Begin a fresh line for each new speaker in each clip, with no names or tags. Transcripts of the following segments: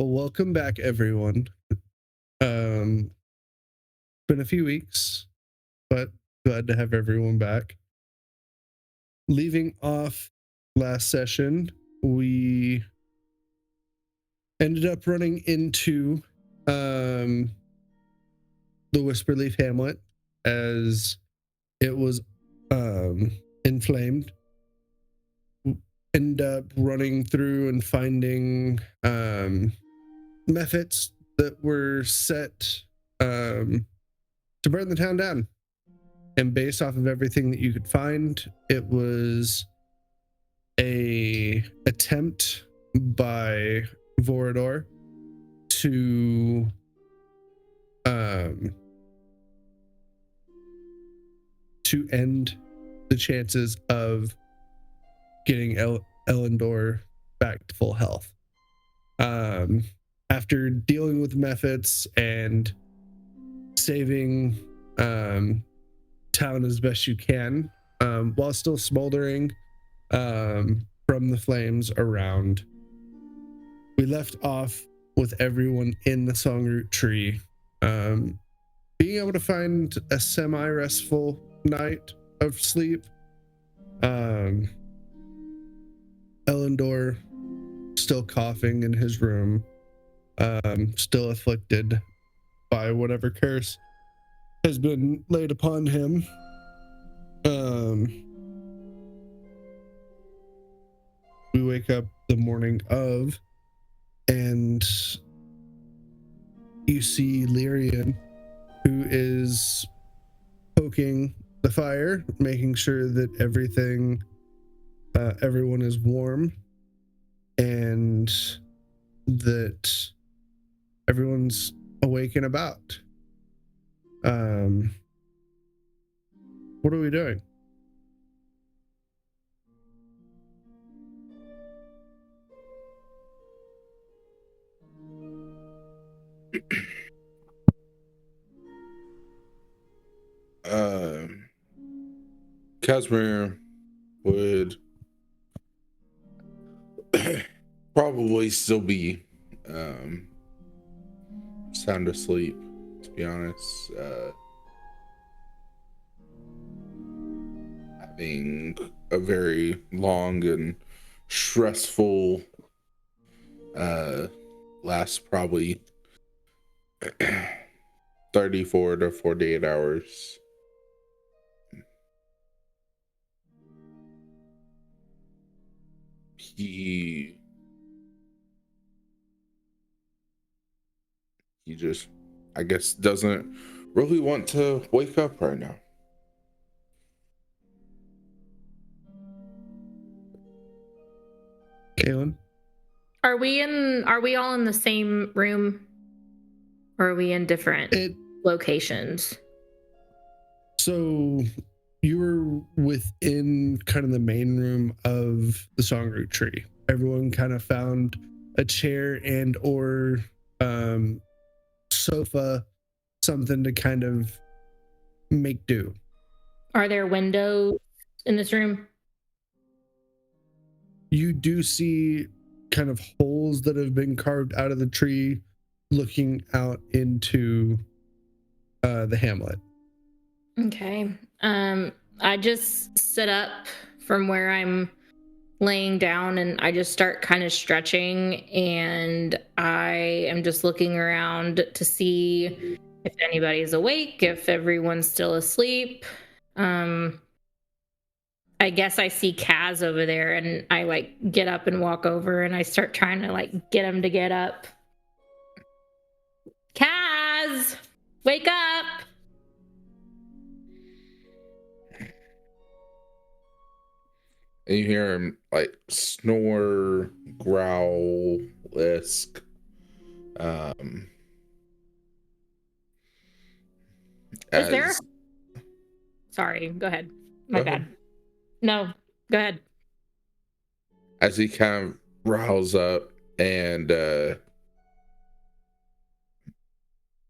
Well, welcome back, everyone. Been a few weeks, but glad to have everyone back. Leaving off last session, we ended up running into the Whisperleaf Hamlet as it was inflamed. End up running through and finding methods that were set to burn the town down. And based off of everything that you could find, it was a attempt by Vorador to end the chances of getting Elyndor back to full health. After dealing with methods and saving town as best you can, while still smoldering from the flames around, we left off with everyone in the Songroot tree being able to find a semi-restful night of sleep. Elyndor still coughing in his room, still afflicted by whatever curse has been laid upon him. We wake up the morning of, and you see Lyrian, who is poking the fire, making sure that everyone is warm and that everyone's awake and about. What are we doing?
Casmarir would probably still be sound asleep, to be honest. Having a very long and stressful last probably 34 to 48 hours. He just, I guess, doesn't really want to wake up right now.
Caelynn?
Are we all in the same room? Or are we in different locations?
So you were within kind of the main room of the Songroot tree. Everyone kind of found a chair and or sofa, something to kind of make do.
Are there windows in this room?
You do see kind of holes that have been carved out of the tree looking out into the hamlet.
Okay. I just sit up from where I'm laying down and I just start kind of stretching, and I am just looking around to see if anybody's awake, if everyone's still asleep. I guess I see Kaz over there, and I get up and walk over and I start trying to get him to get up. Kaz, wake up.
And you hear him snore, growl-esque.
Is there? Sorry, go ahead. My bad. No, go ahead.
As he kind of riles up and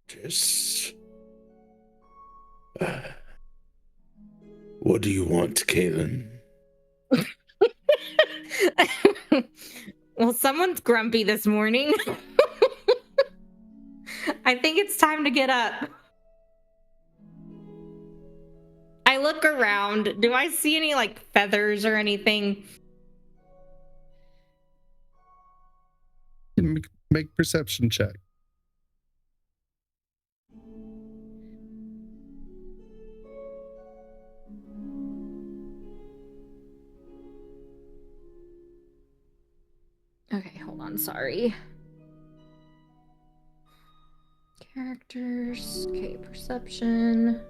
just... What do you want, Caelynn?
Well, someone's grumpy this morning. I think it's time to get up. I look around. Do I see any like feathers or anything?
Make perception check.
Okay, hold on. Sorry. Characters. Okay, perception.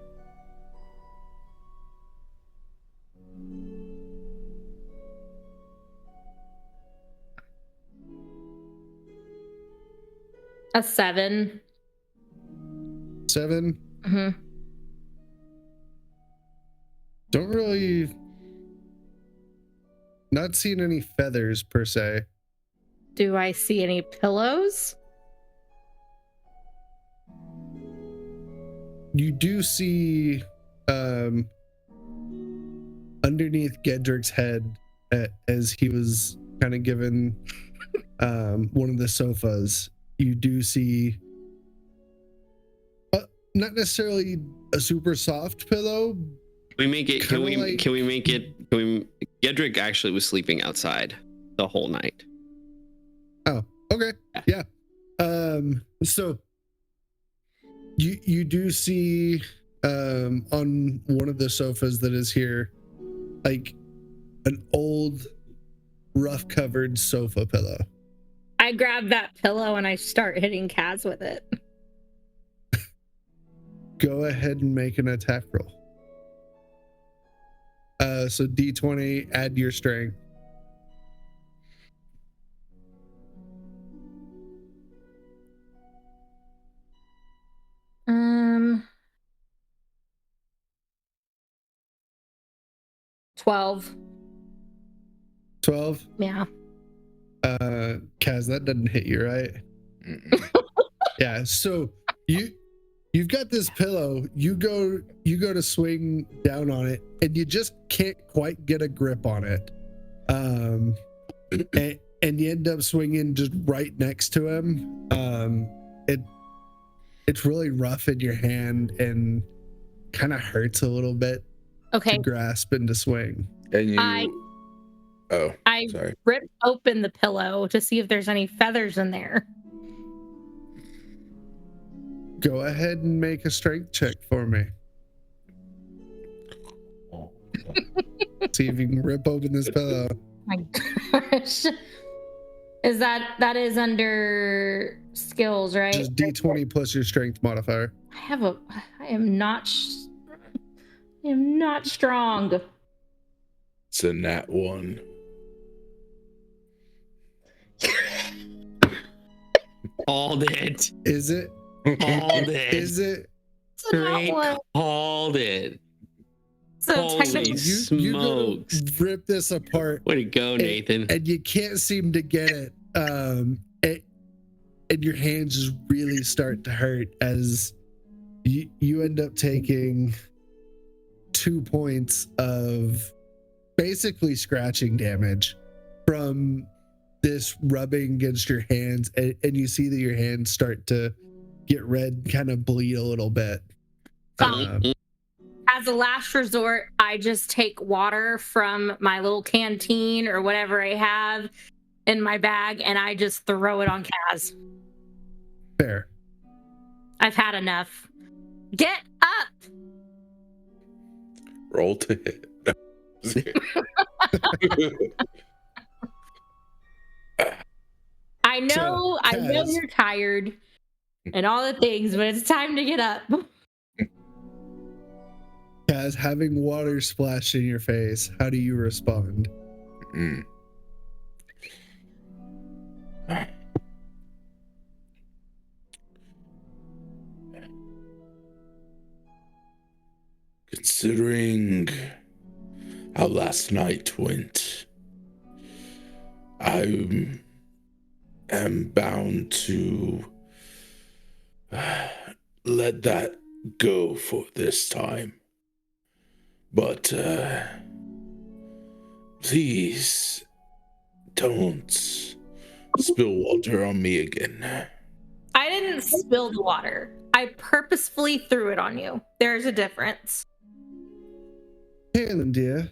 A 7.
7.
Mm-hmm.
Don't really. Not seeing any feathers per se.
Do I see any pillows?
You do see underneath Gederik's head as he was kind of given one of the sofas, you do see not necessarily a super soft pillow.
Gederik actually was sleeping outside the whole night.
Oh, okay. Yeah. So you do see on one of the sofas that is here, like an old rough covered sofa pillow.
I grab that pillow and I start hitting Kaz with it.
Go ahead and make an attack roll. So D20, add your strength.
Um, 12.
12.
Yeah.
Kaz, that doesn't hit you, right? Yeah. So you've got this pillow. You go to swing down on it, and you just can't quite get a grip on it. And you end up swinging just right next to him. It's really rough in your hand and kind of hurts a little bit
Okay.
to grasp and to swing.
And you.
I
sorry.
rip open the pillow to see if there's any feathers in there.
Go ahead and make a strength check for me. See if you can rip open this pillow.
My gosh. Is that is under skills, right?
Just D20 plus your strength modifier.
I am not strong.
It's a nat 1.
Called it.
Is it?
Called it.
Is it?
Straight called it.
So
Holy
technically,
You go
smokes.
rip this apart.
Way to go, Nathan.
And you can't seem to get it. And your hands just really start to hurt as you end up taking 2 points of basically scratching damage from this rubbing against your hands, and you see that your hands start to get red, kind of bleed a little bit.
as a last resort, I just take water from my little canteen or whatever I have in my bag, and I just throw it on Kaz.
Fair.
I've had enough. Get up!
Roll to hit.
I know
Kaz.
you're tired and all the things, but it's time to get up.
Kaz, having water splash in your face, how do you respond?
Considering how last night went, I am bound to let that go for this time. But please don't spill water on me again.
I didn't spill the water. I purposefully threw it on you. There's a difference.
Caelynn, dear.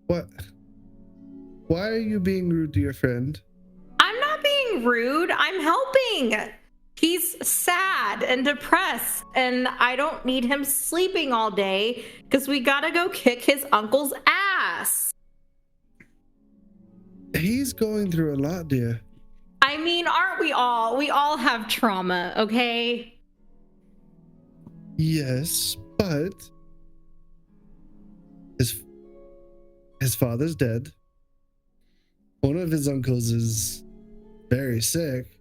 What? Why are you being rude to your friend?
I'm not being rude. I'm helping. He's sad and depressed, and I don't need him sleeping all day because we gotta go kick his uncle's ass.
He's going through a lot, dear.
I mean, aren't we all? We all have trauma, okay?
Yes, but his father's dead. One of his uncles is very sick,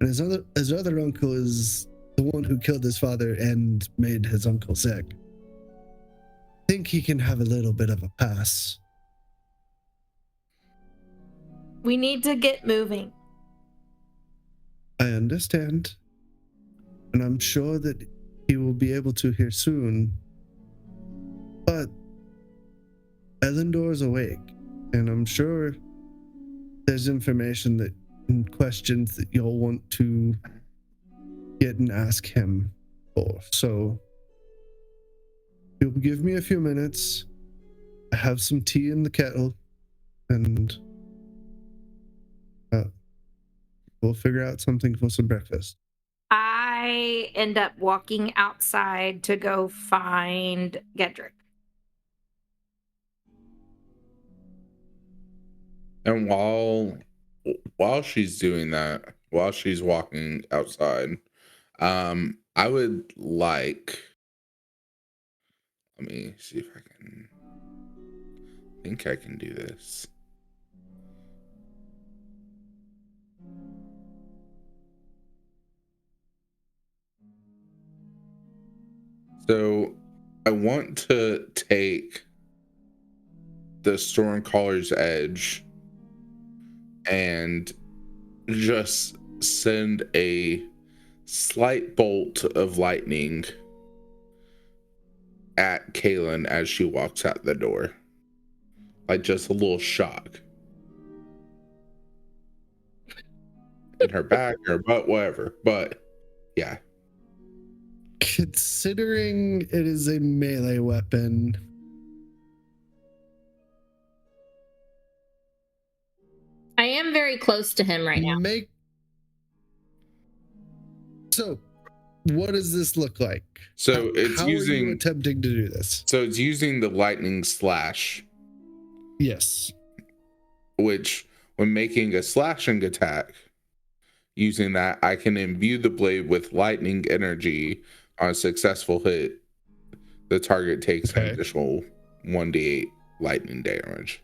and his other uncle is the one who killed his father and made his uncle sick. I think he can have a little bit of a pass.
We need to get moving.
I understand, and I'm sure that he will be able to here soon. But Elyndor's awake, and I'm sure there's information and questions that you'll want to get and ask him for. So you'll give me a few minutes. I have some tea in the kettle, and we'll figure out something for some breakfast.
I end up walking outside to go find Gederik.
And while she's doing that, while she's walking outside, I would like, let me see if I think I can do this. So I want to take the Stormcaller's Edge and just send a slight bolt of lightning at Caelynn as she walks out the door. Like just a little shock. In her back or butt, whatever. But yeah.
Considering it is a melee weapon,
I am very close to him right now.
So, what does this look like?
So it's
how are you
using
attempting to do this?
So it's using the lightning slash.
Yes.
Which, when making a slashing attack, using that, I can imbue the blade with lightning energy. On a successful hit, the target takes an additional 1d8 lightning damage.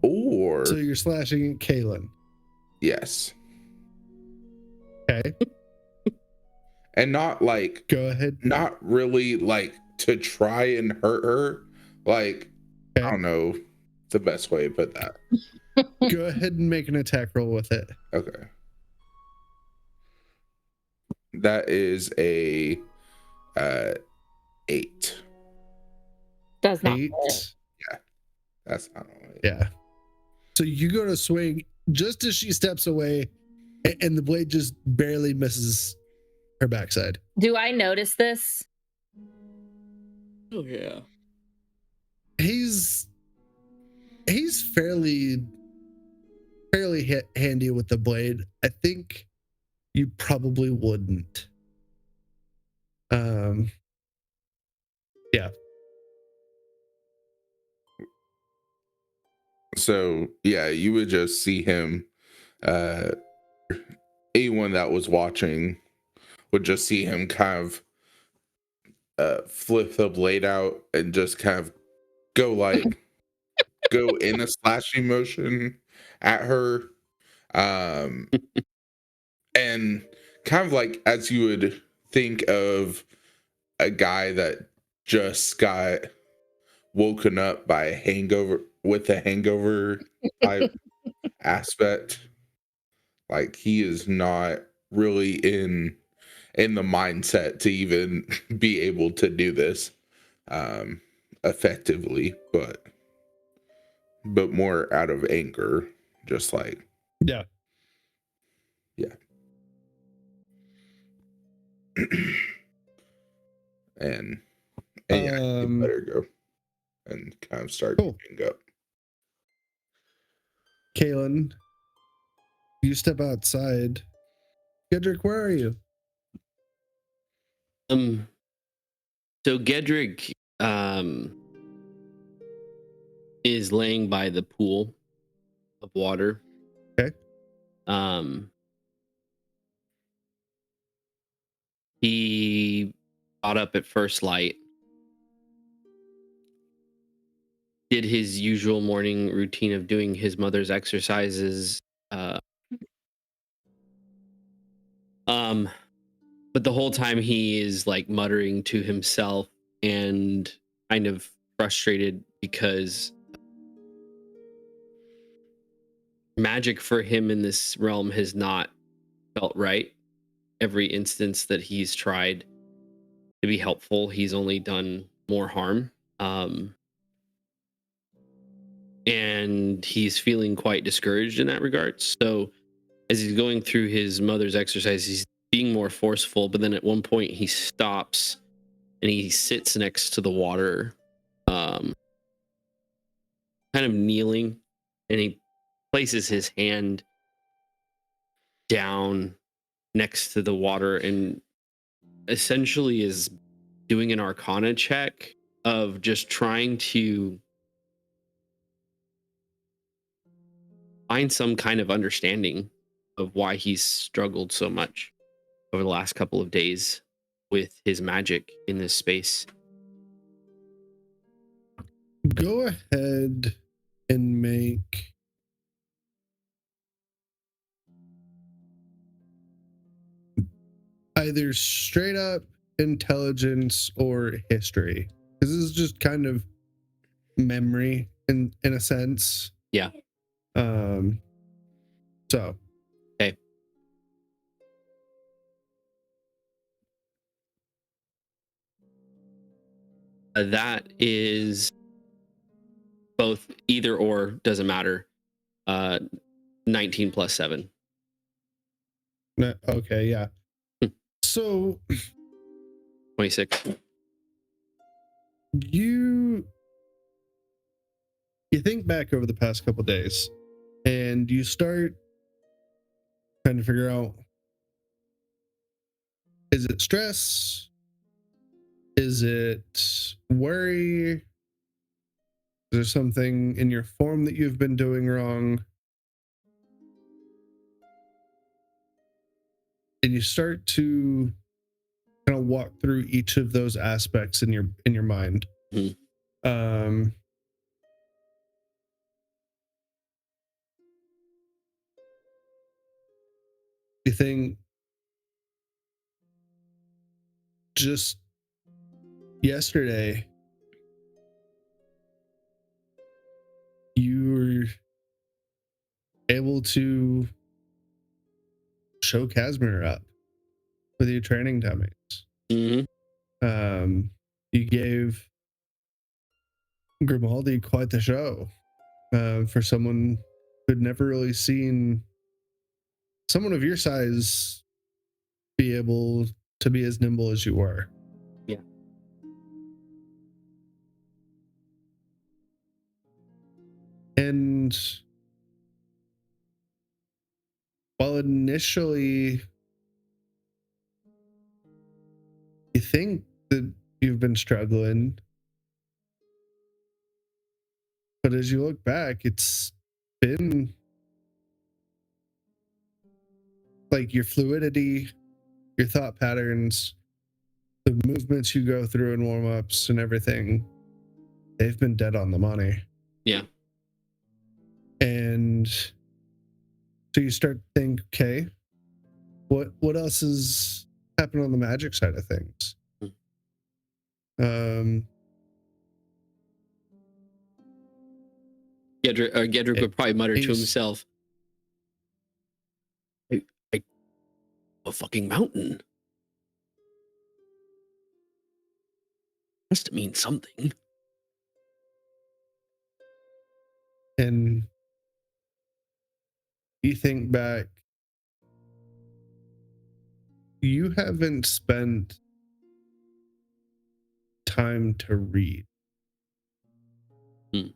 Or
so you're slashing at Caelynn.
Yes.
Okay.
And not like,
go ahead.
Not really like to try and hurt her. Like, I don't know the best way to put that.
Go ahead and make an attack roll with it.
Okay. That is a 8.
Does not
8.
Yeah. That's not right.
Yeah. So you go to swing just as she steps away, and the blade just barely misses her backside.
Do I notice this?
Oh yeah.
He's fairly handy with the blade. I think you probably wouldn't. Yeah.
So yeah, you would just see him. Anyone that was watching would just see him kind of flip the blade out and just kind of go in a slashing motion at her. And kind of like as you would think of a guy that just got woken up by a hangover type aspect. Like he is not really in the mindset to even be able to do this effectively, but more out of anger, just like,
yeah.
Yeah. and yeah, you better go and kind of start getting up.
Caelynn, you step outside. Gederik, where are you?
So Gederik is laying by the pool of water.
Okay.
He got up at first light, did his usual morning routine of doing his mother's exercises. But the whole time he is like muttering to himself and kind of frustrated because magic for him in this realm has not felt right. Every instance that he's tried to be helpful, he's only done more harm. And he's feeling quite discouraged in that regard. So as he's going through his mother's exercise, he's being more forceful, but then at one point he stops and he sits next to the water, kind of kneeling, and he places his hand down next to the water and essentially is doing an arcana check of just trying to find some kind of understanding of why he's struggled so much over the last couple of days with his magic in this space.
Go ahead and make either straight up intelligence or history, because this is just kind of memory in a sense.
Yeah.
So
okay. That is both either or, doesn't matter. 19 plus 7.
Okay, yeah. So
26.
You think back over the past couple days and you start trying to figure out, is it stress? Is it worry? Is there something in your form that you've been doing wrong? And you start to kind of walk through each of those aspects in your mind.
Mm-hmm.
You think just yesterday you were able to show Casmarir up with your training dummies.
Mm-hmm.
You gave Grimaldi quite the show for someone who'd never really seen someone of your size be able to be as nimble as you were.
Yeah.
And while initially you think that you've been struggling, but as you look back, it's been like your fluidity, your thought patterns, the movements you go through in warm-ups and everything, they've been dead on the money.
Yeah.
And so you start to think, okay, what else is happening on the magic side of things?
Gederik would probably mutter to himself, a fucking mountain has to mean something.
And you think back you haven't spent time to read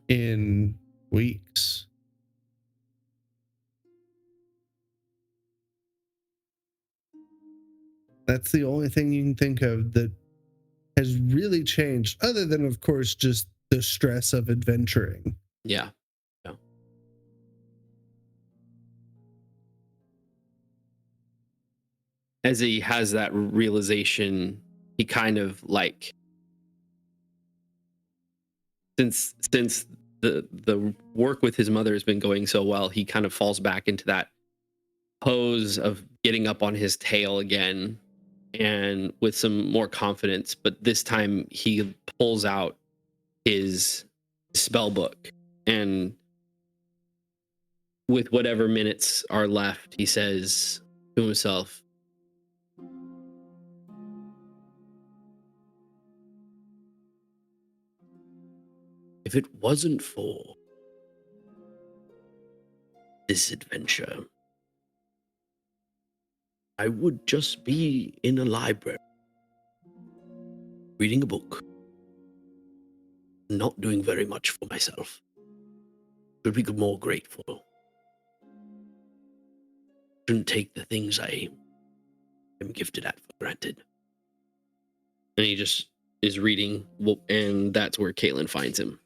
in weeks. That's the only thing you can think of that has really changed, other than, of course, just the stress of adventuring.
Yeah. As he has that realization, he kind of like, since the work with his mother has been going so well, he kind of falls back into that pose of getting up on his tail again, and with some more confidence. But this time he pulls out his spell book, and with whatever minutes are left, he says to himself, if it wasn't for this adventure, I would just be in a library, reading a book, not doing very much for myself. Should be more grateful. Shouldn't take the things I am gifted at for granted. And he just is reading, and that's where Caelynn finds him.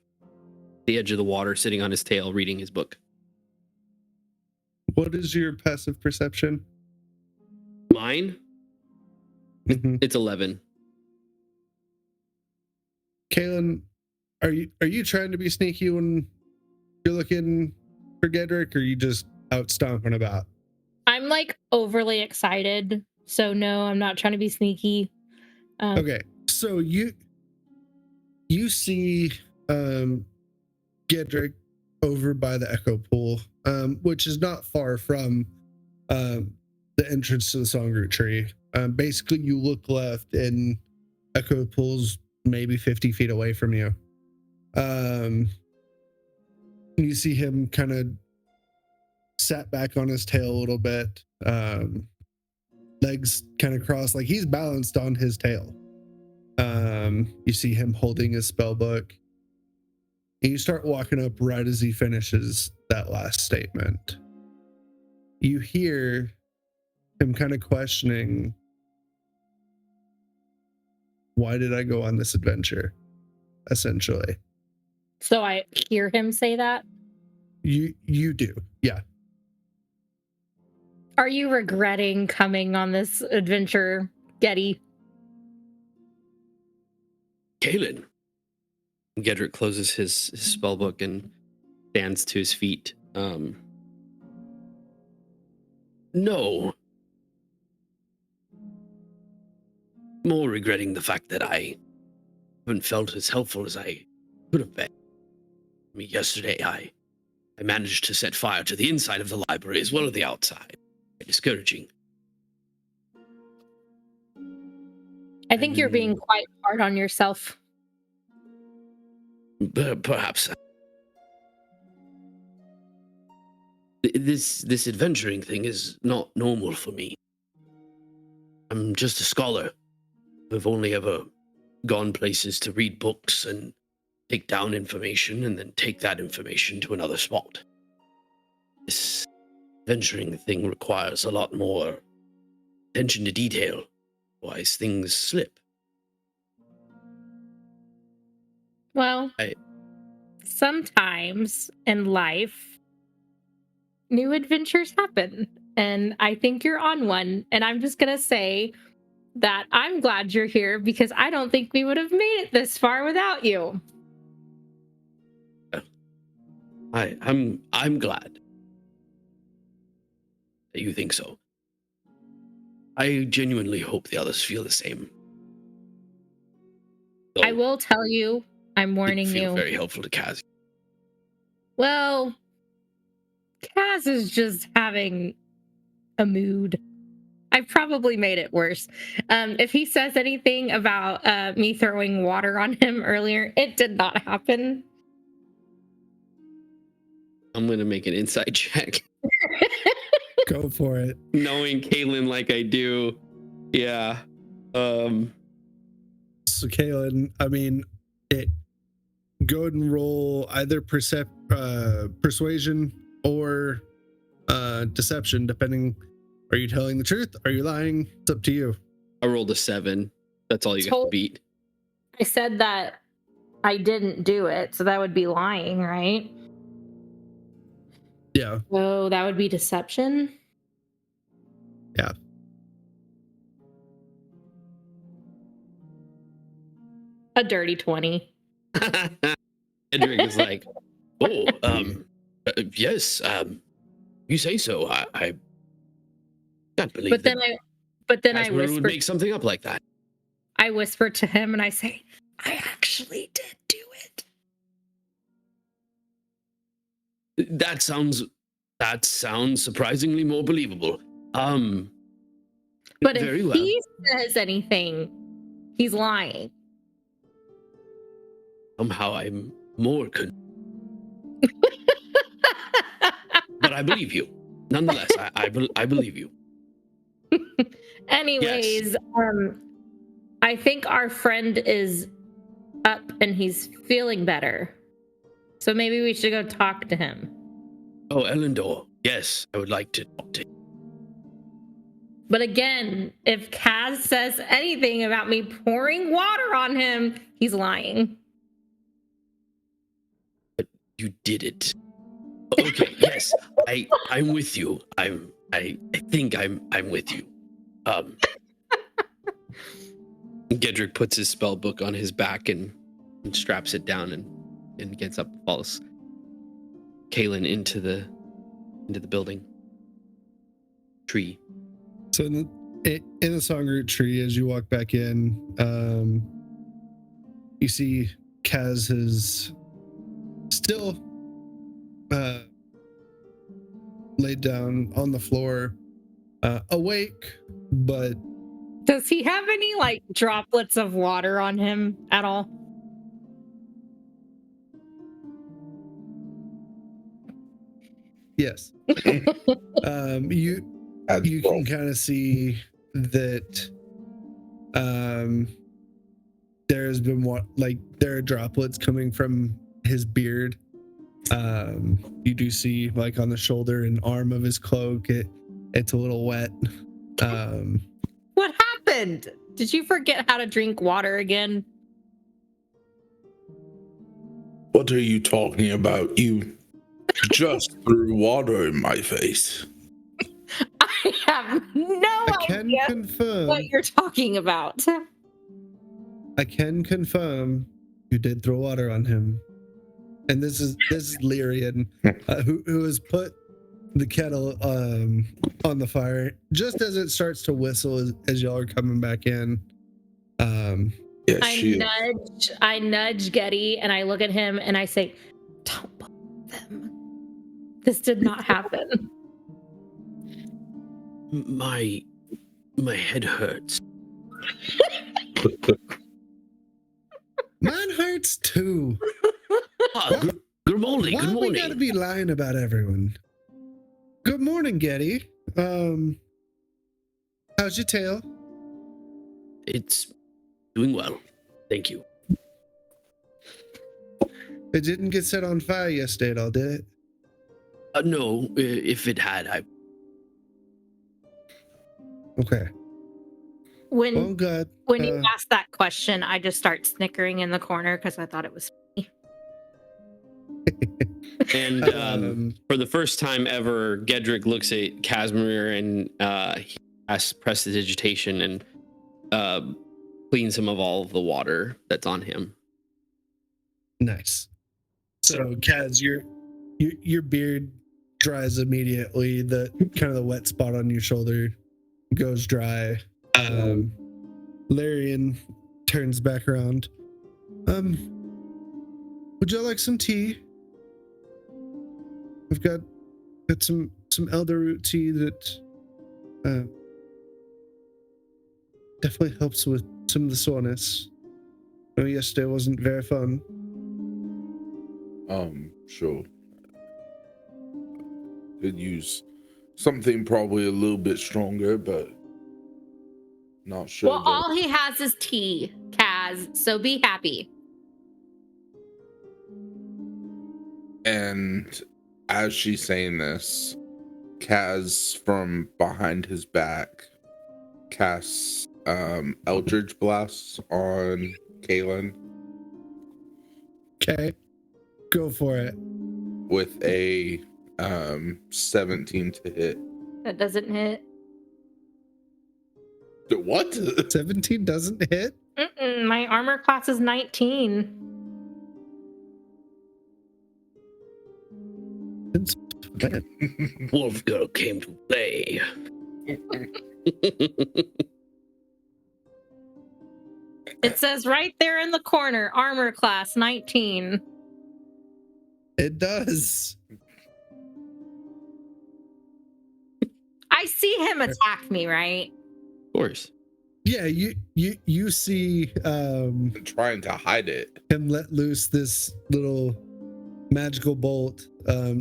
The edge of the water, sitting on his tail, reading his book.
What is your passive perception?
Mine? It's 11.
Caelynn, are you trying to be sneaky when you're looking for Gederik, or are you just out stomping about?
I'm like overly excited, so no, I'm not trying to be sneaky.
Okay, so you see Gederik over by the echo pool, which is not far from the entrance to the songroot tree. Basically, you look left and echo pool's maybe 50 feet away from you. You see him kind of sat back on his tail a little bit, legs kind of crossed, like he's balanced on his tail. You see him holding his spell book, and you start walking up right as he finishes that last statement. You hear him kind of questioning, why did I go on this adventure? Essentially.
So I hear him say that?
You do, yeah.
Are you regretting coming on this adventure, Getty?
Caelynn. Gederik closes his spell book and stands to his feet. No. More regretting the fact that I haven't felt as helpful as I could have been. I mean, yesterday I managed to set fire to the inside of the library as well as the outside. Discouraging.
I think you're being quite hard on yourself.
Perhaps. This adventuring thing is not normal for me. I'm just a scholar. I've only ever gone places to read books and take down information and then take that information to another spot. This adventuring thing requires a lot more attention to detail, otherwise things slip.
Well, sometimes in life, new adventures happen, and I think you're on one. And I'm just going to say that I'm glad you're here, because I don't think we would have made it this far without you.
I'm glad that you think so. I genuinely hope the others feel the same. Though
I will tell you, I'm warning
feel
you.
Very helpful to Kaz.
Well, Kaz is just having a mood. I probably made it worse. If he says anything about me throwing water on him earlier, it did not happen.
I'm going to make an insight check.
Go for it.
Knowing Caelynn like I do, Yeah.
So Caelynn, I mean, go ahead and roll either persuasion or deception, depending. Are you telling the truth? Are you lying? It's up to you.
I rolled a 7. That's all you got to beat.
I said that I didn't do it, so that would be lying, right?
Yeah.
Oh, that would be deception?
Yeah.
A dirty 20.
Gederik is like, yes, you say so. I can't believe
But then I
would
whispered,
make something up like that.
I whispered to him and I say, I actually did do it.
That sounds surprisingly more believable.
But
very
if
well.
he says anything, he's lying.
Somehow I'm more but I believe you. Nonetheless, I believe you.
Anyways, I think our friend is up and he's feeling better. So maybe we should go talk to him.
Oh, Elyndor. Yes, I would like to talk to him.
But again, if Kaz says anything about me pouring water on him, he's lying.
But you did it. Okay, yes. I'm with you. I think I'm with you. Gederik puts his spell book on his back and straps it down and gets up and follows Caelynn into the building tree.
So in the songroot tree, as you walk back in, you see Kaz is still laid down on the floor, awake, but
does he have any like droplets of water on him at all?
yes. You can kind of see that there's been there are droplets coming from his beard. You do see like on the shoulder and arm of his cloak, it's a little wet.
What happened? Did you forget how to drink water again?
What are you talking about? You just threw water in my face.
I have no idea what you're talking about.
I can confirm you did throw water on him. And this is Lyrian, who has put the kettle on the fire just as it starts to whistle as y'all are coming back in.
Yes,
I nudge Getty and I look at him and I say, "Don't believe them. This did not happen."
My head hurts.
Mine hurts too.
Good morning.
Why we gotta be lying about everyone? Good morning, Getty. How's your tail?
It's doing well. Thank you.
It didn't get set on fire yesterday at all, did it?
No, if it had, I...
Okay.
When
God.
When you ask that question, I just start snickering in the corner because I thought it was funny.
And for the first time ever, Gederik looks at Casmarir and he asks prestidigitation and cleans him of all of the water that's on him.
Nice. So, Kaz, your beard dries immediately. The kind of the wet spot on your shoulder goes dry. Larian turns back around. Would you like some tea? I've got some elderroot tea that definitely helps with some of the soreness. I know yesterday wasn't very fun.
Sure. Could use something probably a little bit stronger, but Not sure.
Well, all he has is tea, Kaz, so be happy.
And as she's saying this, Kaz from behind his back casts Eldritch Blast on Caelynn
Okay. Go for it.
with a 17 to hit.
That doesn't hit.
What?
17 doesn't hit?
My armor class is 19.
It's bad.
Wolf girl came to play.
It says right there in the corner, armor class 19.
It does.
I see him attack me, right?
Of course.
Yeah, you see
Trying to hide it.
him let loose this little magical bolt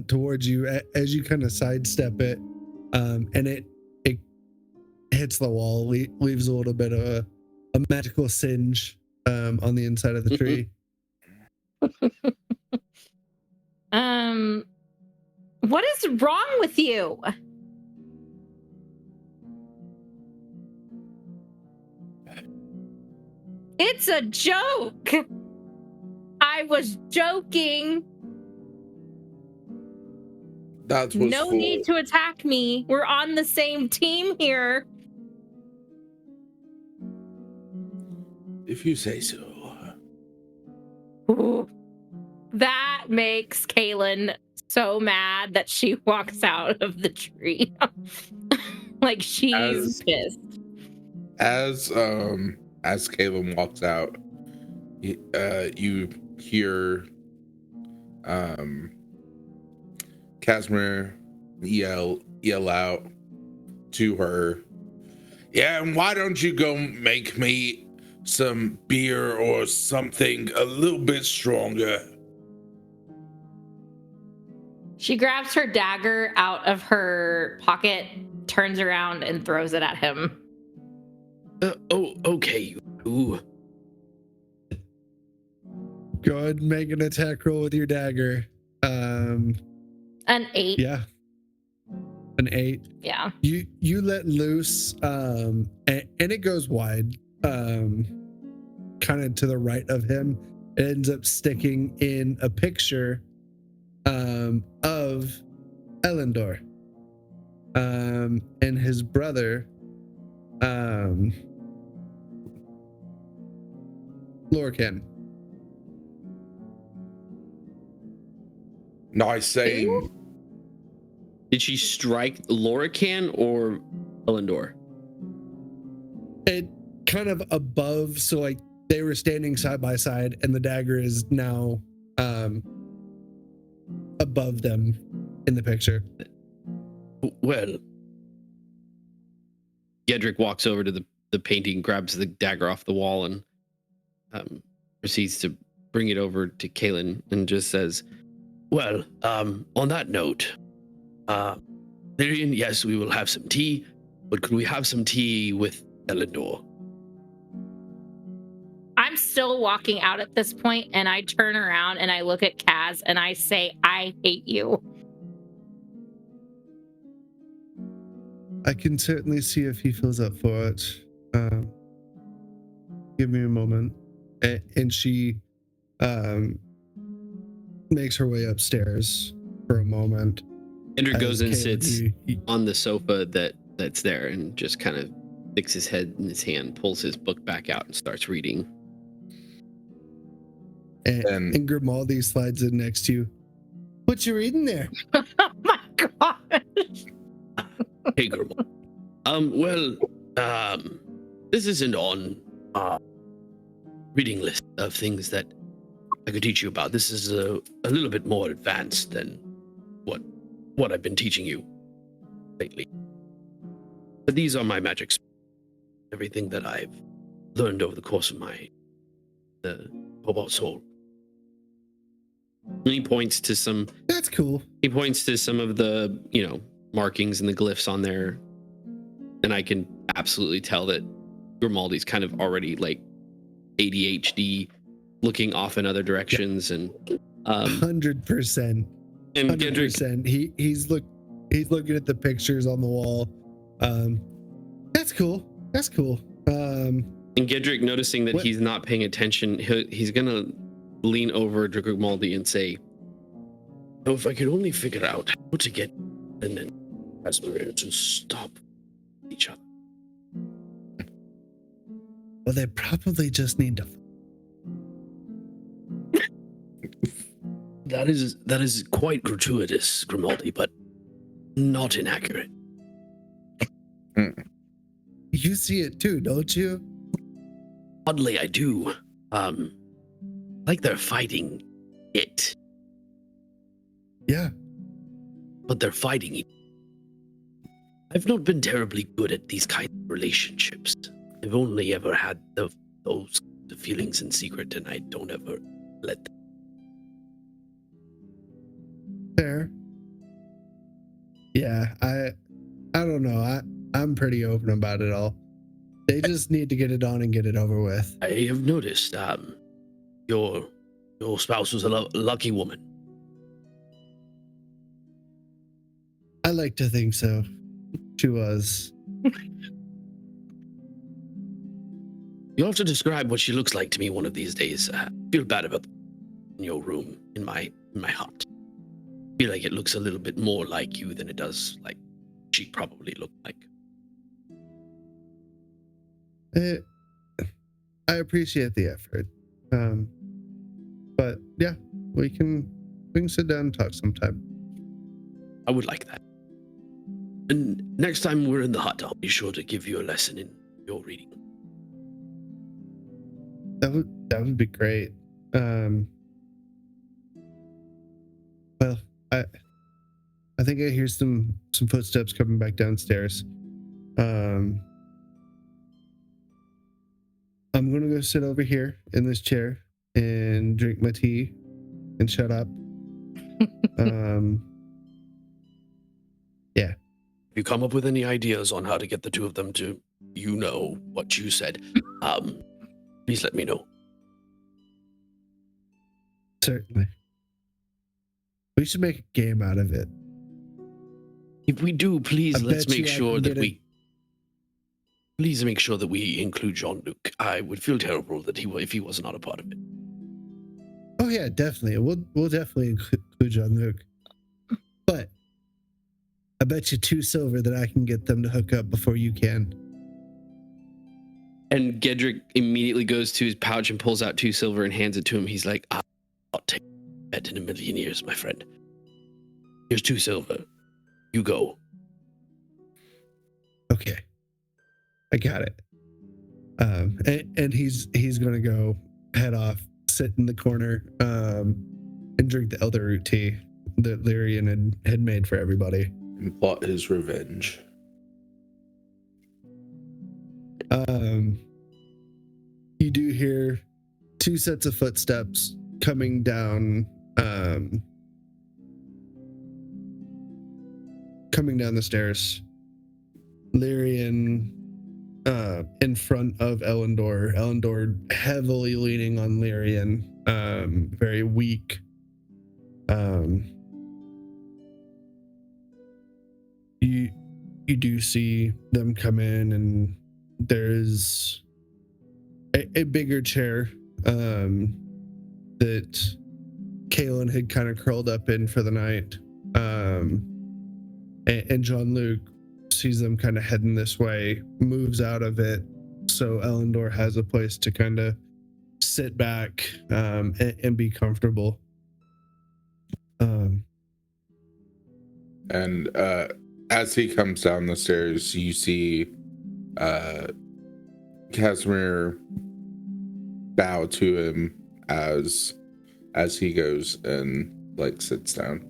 towards you as you kind of sidestep it, and it hits the wall, leaves a little bit of a magical singe on the inside of the tree.
What is wrong with you? It's a joke. I was joking.
That's what's
No need to attack me. We're on the same team here.
If you say so.
Ooh. That makes Caelynn so mad that she walks out of the tree. Like she's pissed.
As Caelynn walks out, you hear Casmarir yell out to her, "Yeah, and why don't you go make me some beer or something a little bit stronger?"
She grabs her dagger out of her pocket, turns around, and throws it at him.
Okay. Ooh.
Go ahead and make an attack roll with your dagger.
An 8.
Yeah. An 8.
Yeah.
You let loose, and it goes wide, kind of to the right of him. It ends up sticking in a picture of Elyndor and his brother, Lorcan.
Nice aim.
Did she strike Lorcan or Elyndor?
It kind of above, so like they were standing side by side, and the dagger is now above them in the picture.
Well, Gederik walks over to the painting, grabs the dagger off the wall, and proceeds to bring it over to Caelynn and just says, "Well, on that note, Lyrian, yes, we will have some tea, but could we have some tea with Elyndor?"
I'm still walking out at this point, and I turn around and I look at Kaz and I say, I hate you.
I can certainly see if he feels up for it. Give me a moment. And she makes her way upstairs for a moment.
Gederik goes and
Caleb,
sits on the sofa that's there and just kind of sticks his head in his hand, pulls his book back out, and starts reading.
And Grimaldi slides in next to you. What you reading there?
Oh my gosh.
Hey, Grimaldi. This isn't on reading list of things that I could teach you about. This is a little bit more advanced than what I've been teaching you lately. But these are my magic spells. Everything that I've learned over the course of the Cobalt Soul. And he points to some.
That's cool.
He points to some of the, markings and the glyphs on there, and I can absolutely tell that Grimaldi's kind of already like ADHD, looking off in other directions, and
100%.
and
100%. He's looking at the pictures on the wall. That's cool. That's cool.
And Gederik, noticing that he's not paying attention, he's gonna lean over to Grimaldi and say, "Oh, if I could only figure out how to get and then Casmarir to stop each other."
Well, they probably just need to.
That is quite gratuitous, Grimaldi, but not inaccurate.
You see it too, don't you?
Oddly, I do. Like they're fighting it.
Yeah.
But they're fighting it. I've not been terribly good at these kinds of relationships. I've only ever had those feelings in secret, and I don't ever let them.
Fair. Yeah, I don't know. I'm pretty open about it all. They just need to get it on and get it over with.
I have noticed your spouse was a lucky woman.
I like to think so. She was.
You'll have to describe what she looks like to me one of these days. I feel bad about in your room, in my hut. I feel like it looks a little bit more like you than it does like she probably looked like.
I appreciate the effort. But yeah, we can sit down and talk sometime.
I would like that. And next time we're in the hut, I'll be sure to give you a lesson in your reading.
That would be great. Well, I think I hear some footsteps coming back downstairs. I'm gonna go sit over here in this chair and drink my tea and shut up. Yeah.
If you come up with any ideas on how to get the two of them to, what you said, please let me know.
Certainly. We should make a game out of it.
If we do, please let's make sure that we include Jean-Luc. I would feel terrible that if he was not a part of it.
Oh yeah, definitely. We'll definitely include Jean-Luc. But I bet you 2 silver that I can get them to hook up before you can.
And Gederik immediately goes to his pouch and pulls out 2 silver and hands it to him. He's like, "I'll take that in a million years, my friend. Here's 2 silver. You go."
Okay. I got it. And he's gonna go head off, sit in the corner, and drink the elderroot tea that Lyrian had made for everybody.
And plot his revenge.
You do hear 2 sets of footsteps coming down the stairs. Lyrian in front of Elyndor. Elyndor heavily leaning on Lyrian, very weak. You do see them come in, and there's a bigger chair that Caelynn had kind of curled up in for the night. And Jean-Luc sees them kind of heading this way, moves out of it, so Elyndor has a place to kind of sit back and be comfortable.
And as he comes down the stairs, you see Casmarir bow to him as he goes and sits down.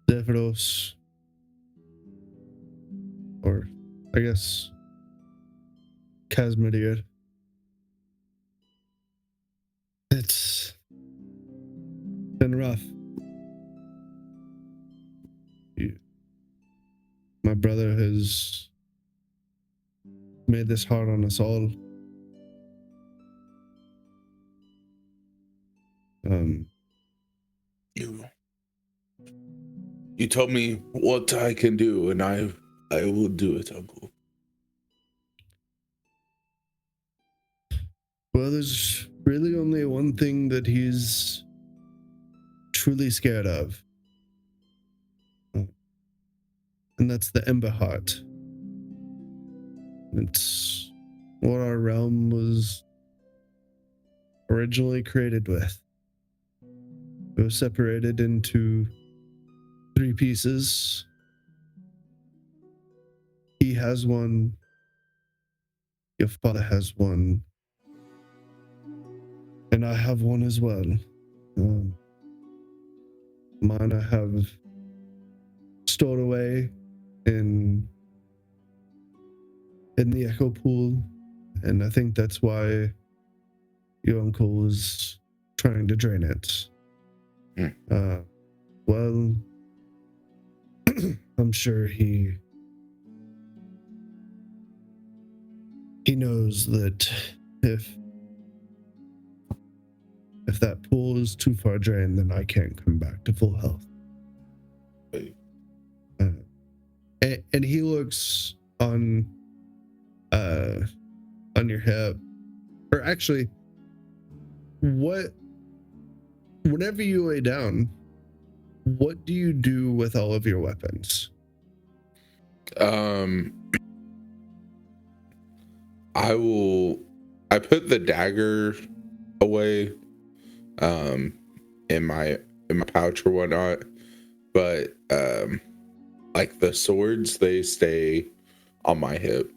Zephyros, or I guess Casmarir. It's been rough. brother has made this hard on us all.
You told me what I can do, and I will do it, Uncle.
Well, there's really only one thing that he's truly scared of. And that's the Emberheart. It's what our realm was originally created with. It was separated into 3 pieces. He has one. Your father has one. And I have one as well. Mine I have stored away in the echo pool, and I think that's why your uncle was trying to drain it. Well, I'm sure he knows that if that pool is too far drained, then I can't come back to full health. And he looks on your hip, or actually, whenever you lay down, what do you do with all of your weapons?
I put the dagger away in my pouch or whatnot, but like the swords, they stay on my hip.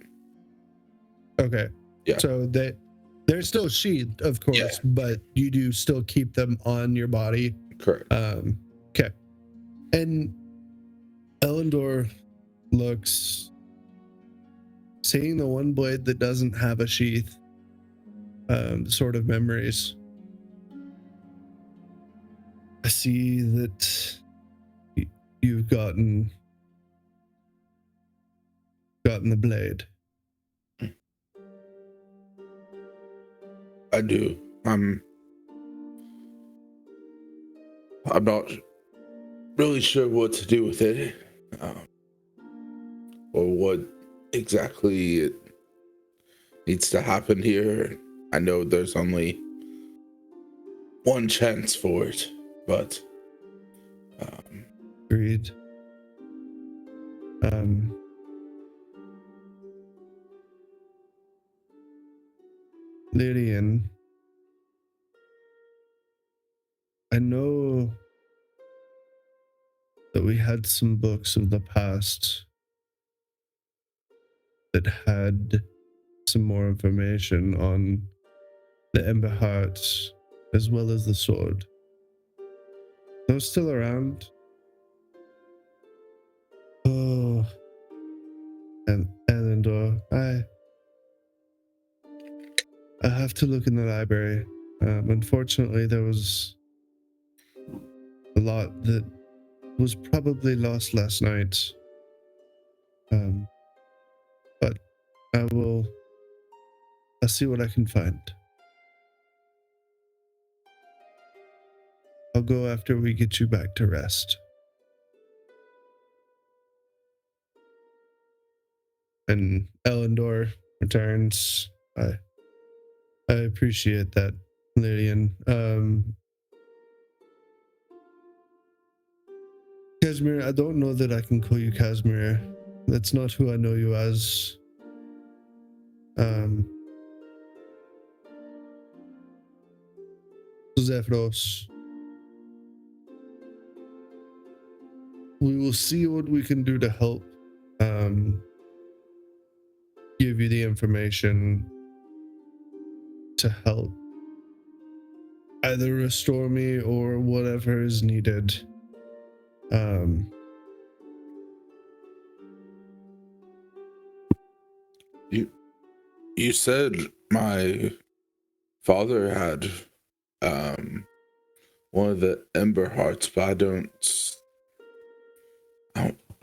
Okay.
Yeah.
So they're still sheathed, of course,
Yeah.
but you do still keep them on your body.
Correct.
Okay. And Elyndor looks, seeing the one blade that doesn't have a sheath, sort of memories. I see that you've gotten the blade.
I do. I'm not really sure what to do with it, or what exactly it needs to happen here. I know there's only one chance for it, but
Agreed. Lydian, I know that we had some books of the past that had some more information on the Emberheart as well as the sword. Those still around? Oh, and Elyndor, I have to look in the library. Unfortunately, there was a lot that was probably lost last night. But I'll see what I can find. I'll go after we get you back to rest. And Elyndor returns. I appreciate that, Lydian. Casmarir, I don't know that I can call you Casmarir. That's not who I know you as. Zephyros. We will see what we can do to help give you the information to help either restore me or whatever is needed.
You said my father had one of the Emberhearts, but I don't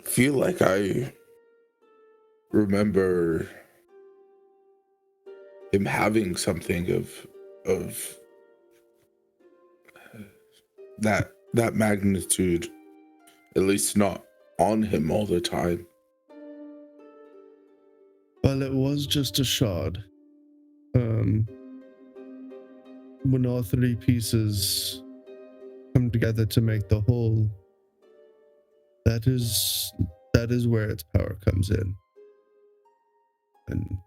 feel like I remember him having something of that magnitude, at least not on him all the time.
Well, it was just a shard. When all three pieces come together to make the whole, that is where its power comes in. And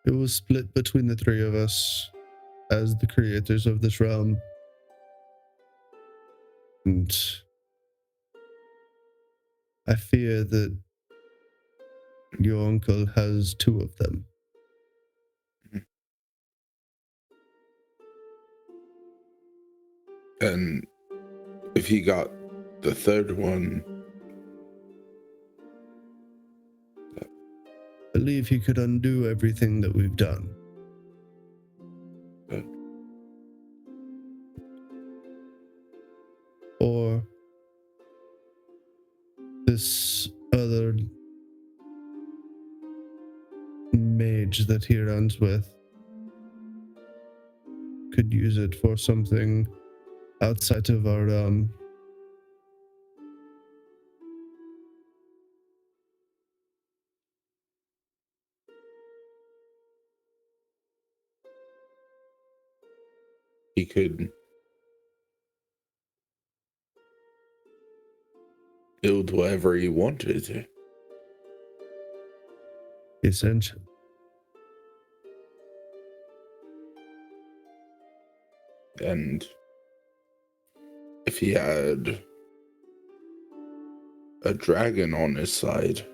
it was split between the three of us as the creators of this realm. And I fear that your uncle has two of them.
And if he got the third one,
I believe he could undo everything that we've done. Or this other mage that he runs with could use it for something outside of our realm.
he could build whatever he wanted.
Essential.
And if he had a dragon on his side,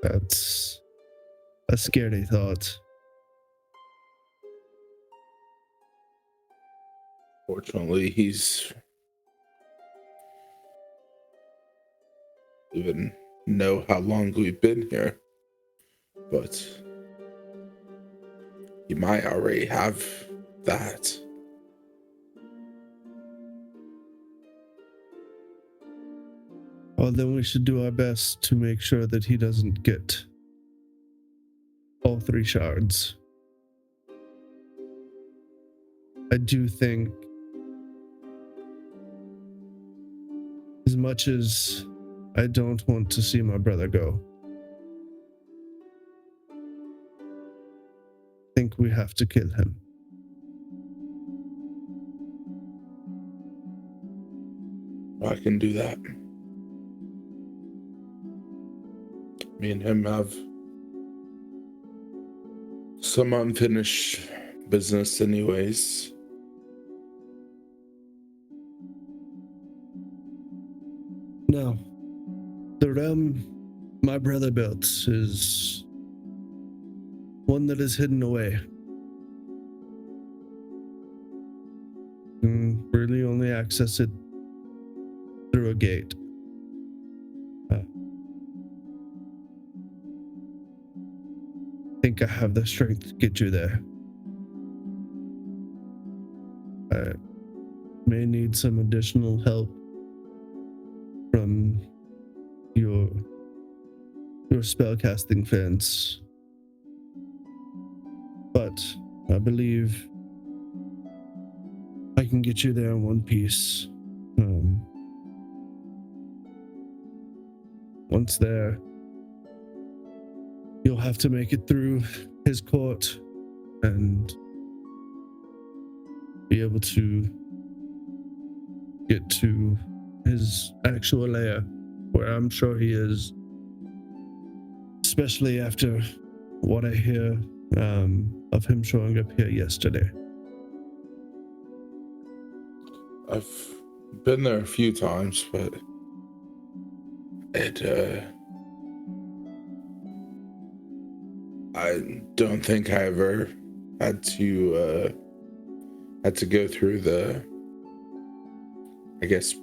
That's a scary thought.
fortunately, he's even know how long we've been here, but he might already have that.
Well, then we should do our best to make sure that he doesn't get all three shards. I do think, as much as I don't want to see my brother go, I think we have to kill him.
I can do that. Me and him have some unfinished business anyways.
Now, the realm my brother built is one that is hidden away. And really only access it through a gate. I think I have the strength to get you there. I may need some additional help from your spellcasting fence, but I believe I can get you there in one piece. Once there, you'll have to make it through his court and be able to get to his actual lair, where I'm sure he is, especially after what I hear of him showing up here yesterday.
I've been there a few times, but I don't think I ever had to go through the, I guess,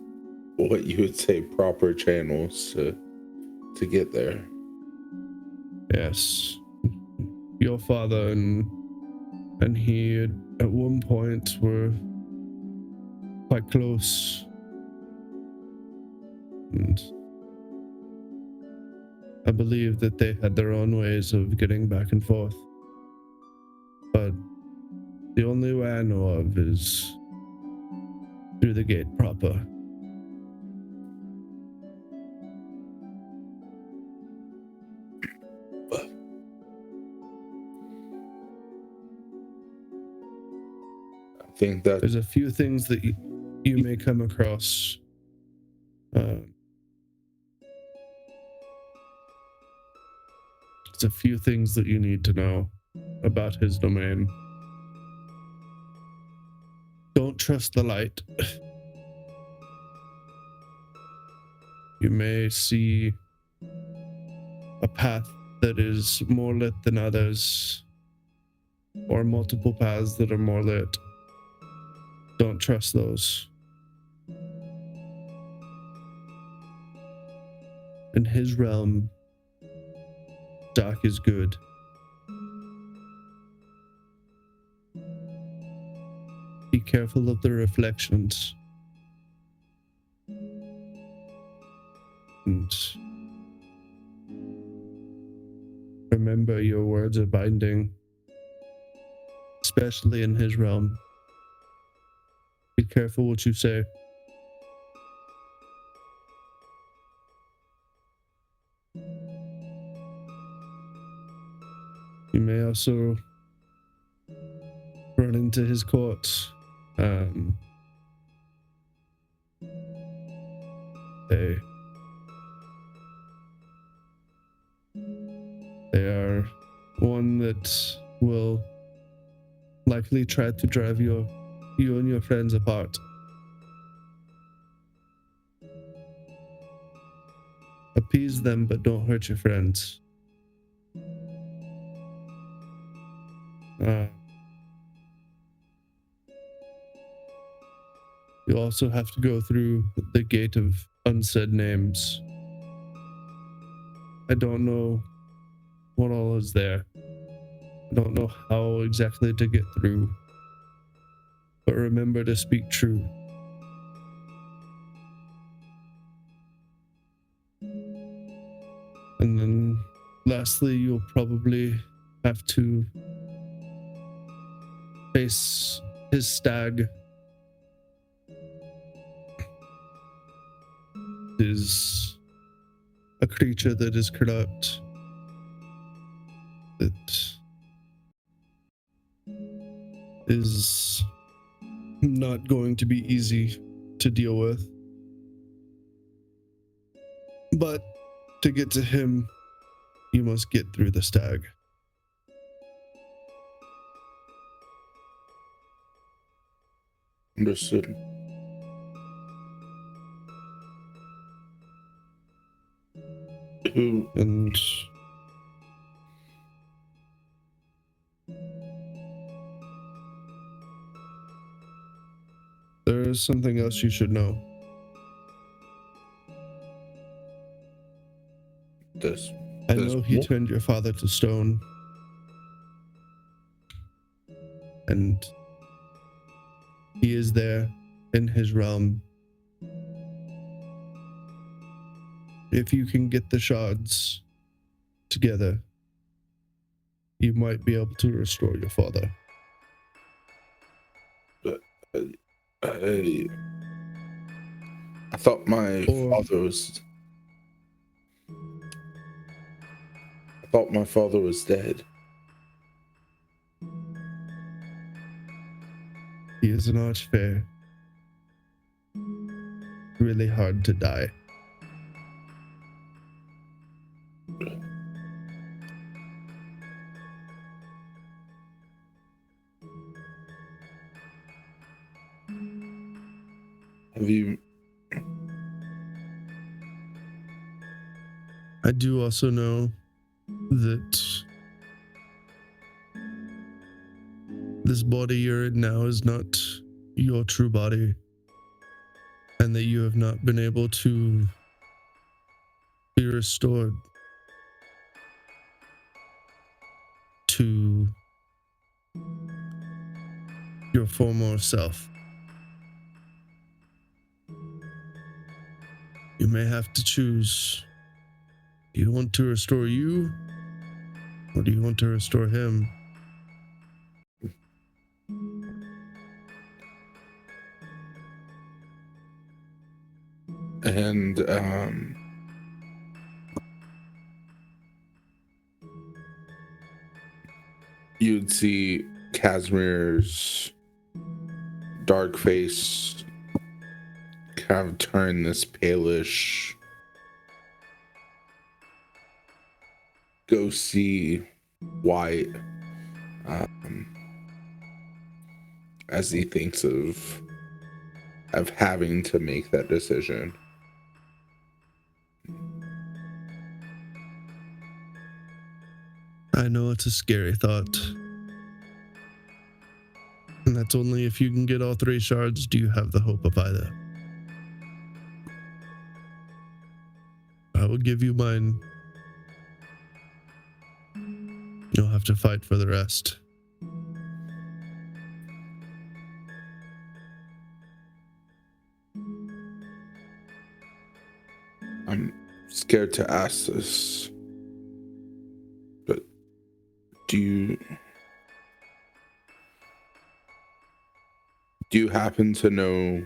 what you would say proper channels to get there.
Yes, your father and he at one point were quite close. And I believe that they had their own ways of getting back and forth. But the only way I know of is through the gate proper.
I think that
There's a few things that you may come across. There's a few things that you need to know about his domain. Don't trust the light. You may see a path that is more lit than others, or multiple paths that are more lit. Don't trust those. In his realm, dark is good. Be careful of the reflections. And remember, your words are binding, especially in his realm. Be careful what you say. You may also run into his courts. They are one that will likely try to drive you and your friends apart. Appease them, but don't hurt your friends. You also have to go through the gate of unsaid names. I don't know what all is there. I don't know how exactly to get through. But remember to speak true. And then lastly, you'll probably have to face his stag. Is a creature that is corrupt, that is not going to be easy to deal with. But to get to him, you must get through the stag.
understood.
And there is something else you should know. I know he turned your father to stone. And he is there in his realm. If you can get the shards together, you might be able to restore your father.
I thought my father was dead.
He is an archfey. Really hard to die.
Have you?
I do also know that this body you're in now is not your true body, and that you have not been able to be restored to your former self. You may have to choose. Do you want to restore you? Or do you want to restore him?
And you'd see Casmarir's dark face kind of turn this palish, ghosty white, as he thinks of having to make that decision.
I know it's a scary thought. And that's only if you can get all 3 shards do you have the hope of either. I will give you mine. You'll have to fight for the rest.
I'm scared to ask this, but do you happen to know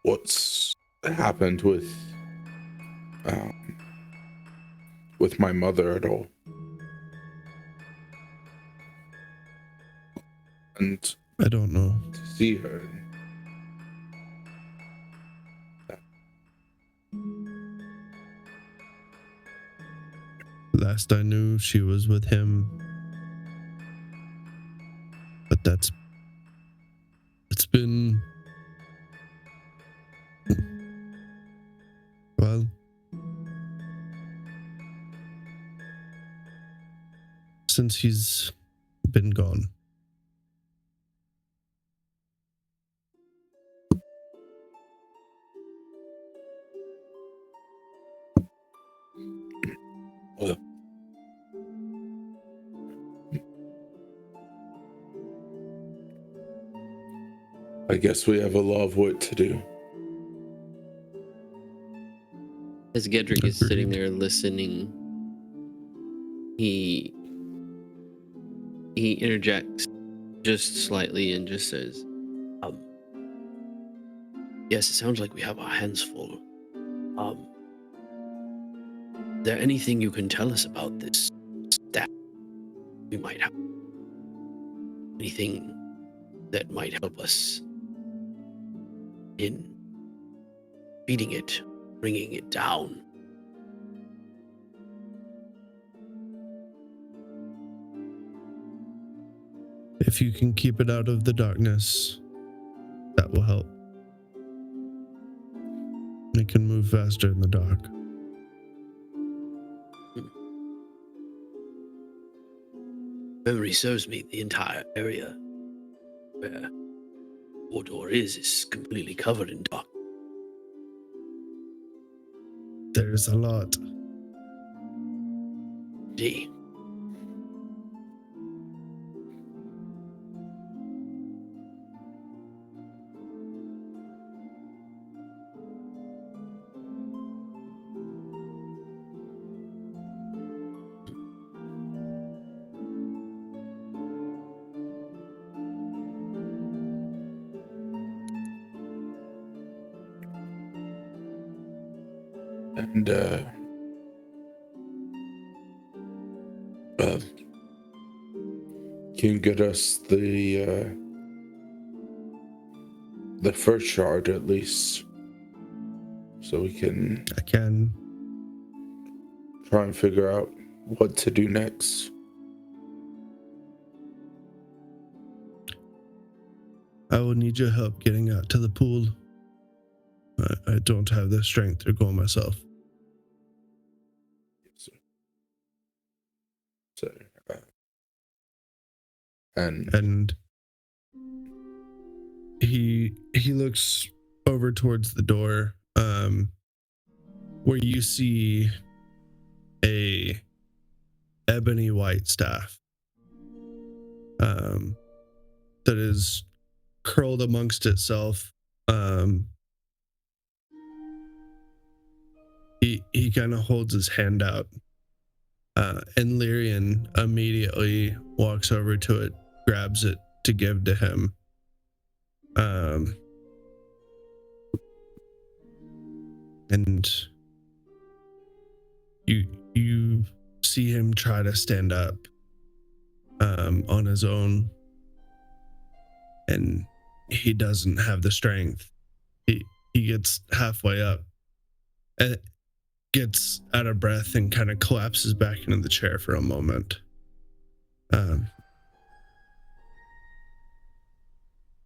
what's happened with my mother at all? And
I don't know.
to see her.
Last I knew, she was with him. But it's been, well, since he's been gone.
Well, I guess we have a lot of work to do.
As Gederik is sitting there listening, he interjects just slightly and just says, yes, it sounds like we have our hands full. Is there anything you can tell us about this staff we might have? Anything that might help us in beating it, bringing it down?
If you can keep it out of the darkness, that will help. It can move faster in the dark.
Memory serves me, the entire area where Vorador is completely covered in dark.
There's a lot.
Gee.
And can you get us the first shard at least, so we can
I can.
try and figure out what to do next?
I will need your help getting out to the pool. I don't have the strength to go myself.
So, and
And he looks over towards the door, where you see a ebony white staff that is curled amongst itself, he kind of holds his hand out, and Lyrian immediately walks over to it, grabs it to give to him. And you see him try to stand up on his own, and he doesn't have the strength. He gets halfway up and gets out of breath and kind of collapses back into the chair for a moment.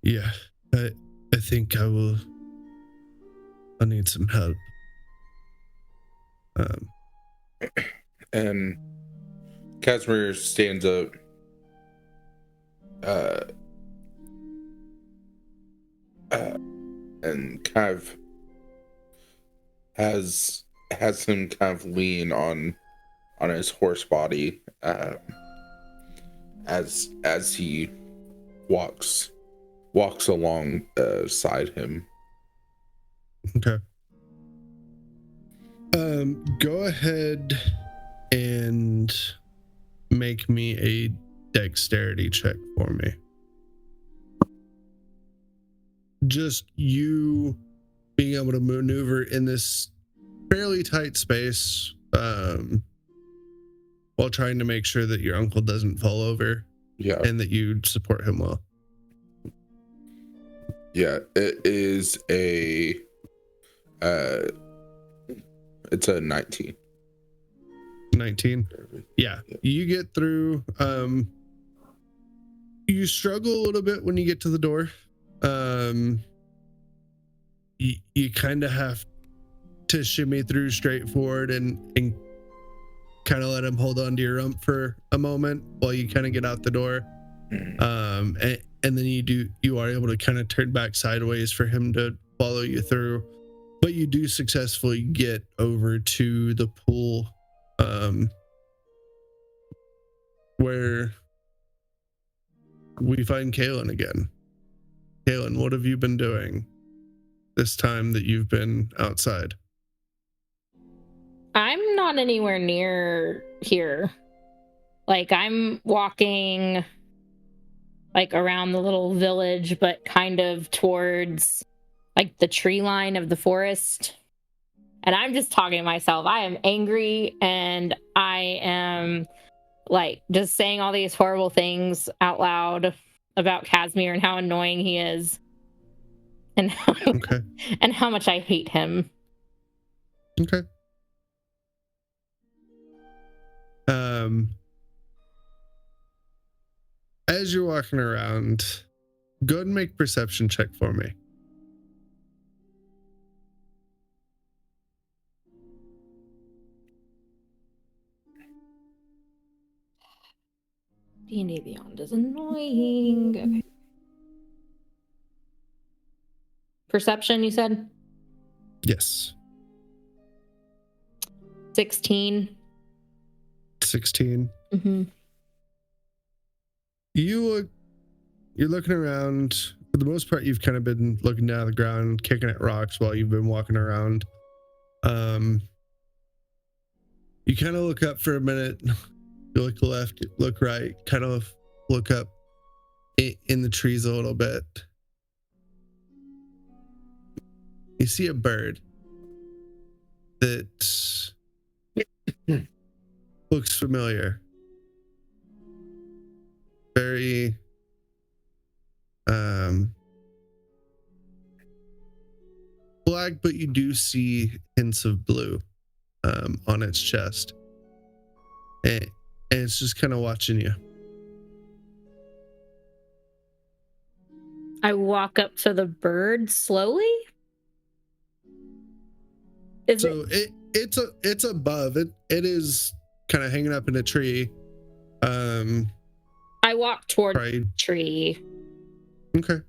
Yeah, I think I'll need some help.
And Casmarir stands up. And kind of has him kind of lean on his horse body as he walks alongside him.
Okay. Go ahead and make me a dexterity check for me. Just you being able to maneuver in this fairly tight space, while trying to make sure that your uncle doesn't fall over.
Yeah.
And that you support him well.
Yeah, it is it's a 19.
19. Yeah. You get through. You struggle a little bit when you get to the door. You kind of have to shimmy through straight forward and kind of let him hold on to your rump for a moment while you kind of get out the door. And then you are able to kind of turn back sideways for him to follow you through, but you do successfully get over to the pool, where we find Caelynn again. Caelynn, what have you been doing this time that you've been outside?
I'm not anywhere near here. Like, I'm walking like around the little village, but kind of towards like the tree line of the forest. And I'm just talking to myself. I am angry, and I am like just saying all these horrible things out loud about Casmarir and how annoying he is, and how,
Okay.
and how much I hate him.
Okay. As you're walking around, go ahead and make perception check for me.
D&D Beyond is annoying. Okay. Perception, you said?
Yes.
16.
16.
Mm-hmm.
You're looking around. For the most part, you've kind of been looking down at the ground, kicking at rocks while you've been walking around. You kind of look up for a minute. You look left, look right, kind of look up in the trees a little bit. You see a bird that looks familiar. Very black, but you do see hints of blue on its chest, and it's just kind of watching you.
I walk up to the bird slowly.
It's above it. It is kind of hanging up in a tree.
I walk toward the tree.
Okay.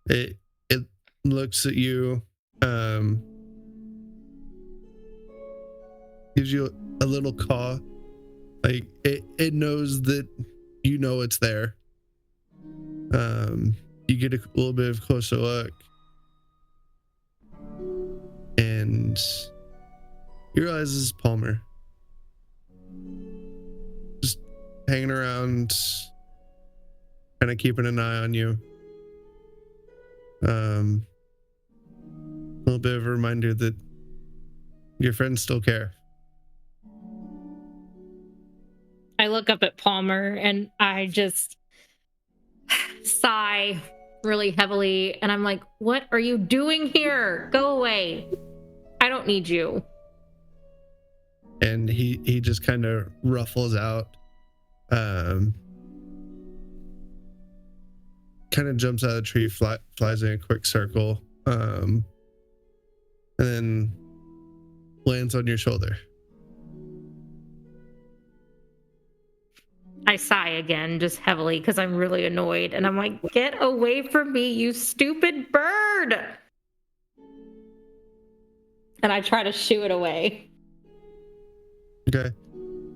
It looks at you, gives you a little caw. Like it knows that you know it's there. You get a little bit of closer look, and you realize this is Palmer. Just hanging around, kind of keeping an eye on you. A little bit of a reminder that your friends still care.
I look up at Palmer and I just sigh really heavily, and I'm like, what are you doing here? Go away. I don't need you.
And he just kind of ruffles out, kind of jumps out of the tree, flies in a quick circle, and then lands on your shoulder.
I sigh again, just heavily, because I'm really annoyed. And I'm like, get away from me, you stupid bird. And I try to shoo it away.
Okay.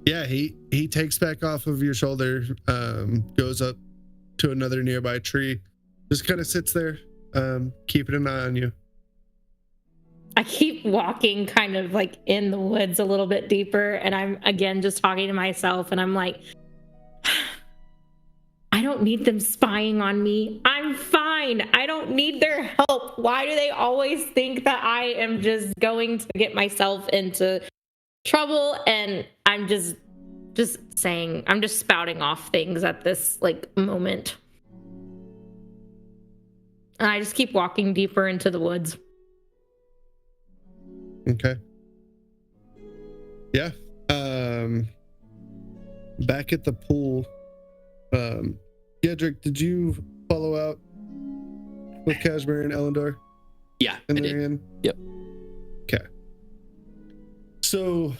Yeah, he takes back off of your shoulder, goes up to another nearby tree, just kind of sits there, keeping an eye on you.
I keep walking kind of like in the woods a little bit deeper, and I'm again just talking to myself, and I'm like, I don't need them spying on me. I'm fine. I don't need their help. Why do they always think that I am just going to get myself into trouble? And I'm just saying, I'm just spouting off things at this like moment. And I just keep walking deeper into the woods.
Okay. Yeah. Back at the pool, Gederik, did you follow out with Casmarir and Elyndor?
Yeah, I did. Yep.
Okay. So,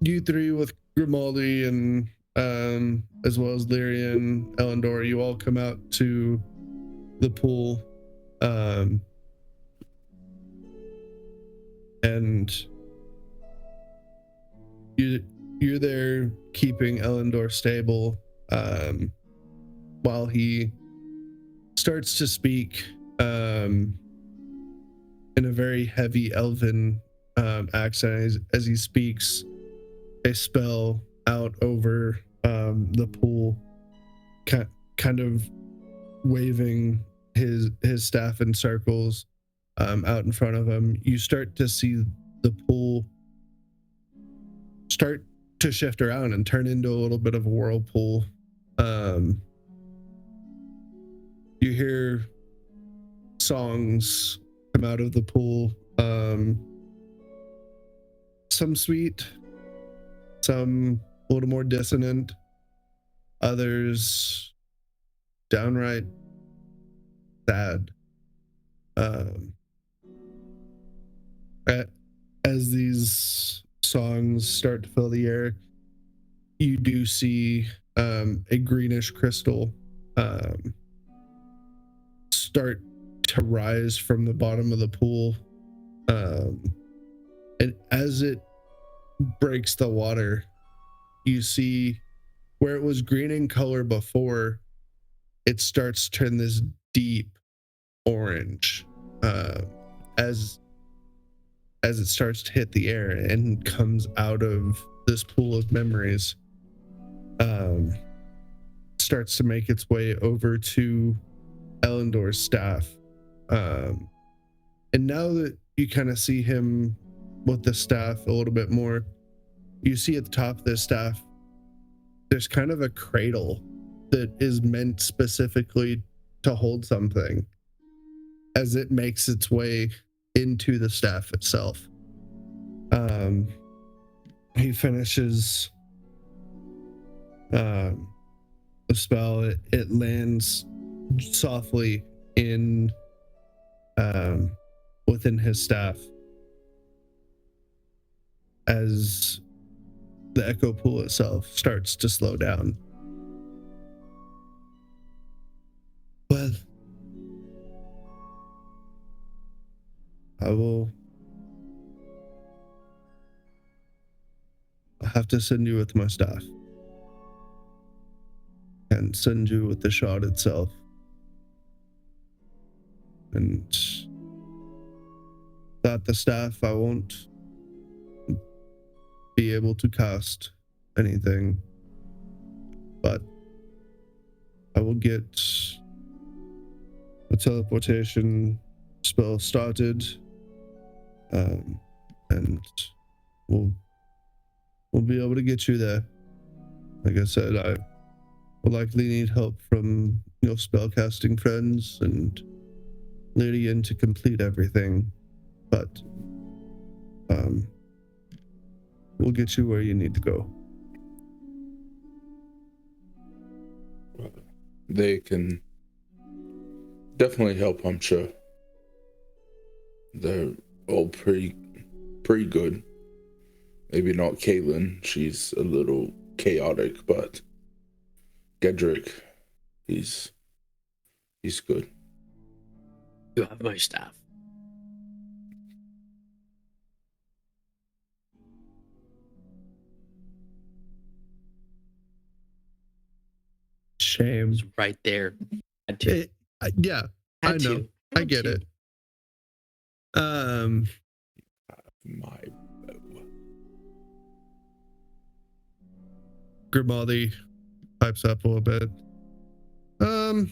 you three with Grimaldi and as well as Lyrian, Elyndor, you all come out to the pool, and you're there keeping Elyndor stable, while he starts to speak in a very heavy elven accent as he speaks a spell out over the pool, kind of waving his staff in circles out in front of him. You start to see the pool start to shift around and turn into a little bit of a whirlpool. You hear songs come out of the pool, some sweet, some a little more dissonant, others downright sad. As these songs start to fill the air, you do see a greenish crystal start to rise from the bottom of the pool, and as it breaks the water, you see where it was green in color before, it starts to turn this deep orange as it starts to hit the air and comes out of this pool of memories, starts to make its way over to Elyndor's staff. And now that you kind of see him with the staff a little bit more, you see at the top of the staff, there's kind of a cradle that is meant specifically to hold something as it makes its way into the staff itself. He finishes the spell. It lands softly in within his staff as the echo pool itself starts to slow down. Well, I'll have to send you with my staff and send you with the shard itself. And without the staff, I won't be able to cast anything. But I will get a teleportation spell started, and we'll be able to get you there. Like I said, I will likely need help from your spellcasting friends and Lydian to complete everything, but we'll get you where you need to go.
They can definitely help, I'm sure. They're all pretty good. Maybe not Caelynn, she's a little chaotic, but Gederik, he's good.
You have my staff.
Shame.
It's right there. Had to.
Yeah, I
Had
know.
to.
I
Had
get
to.
it.
My
Grimaldi pipes up a little bit. I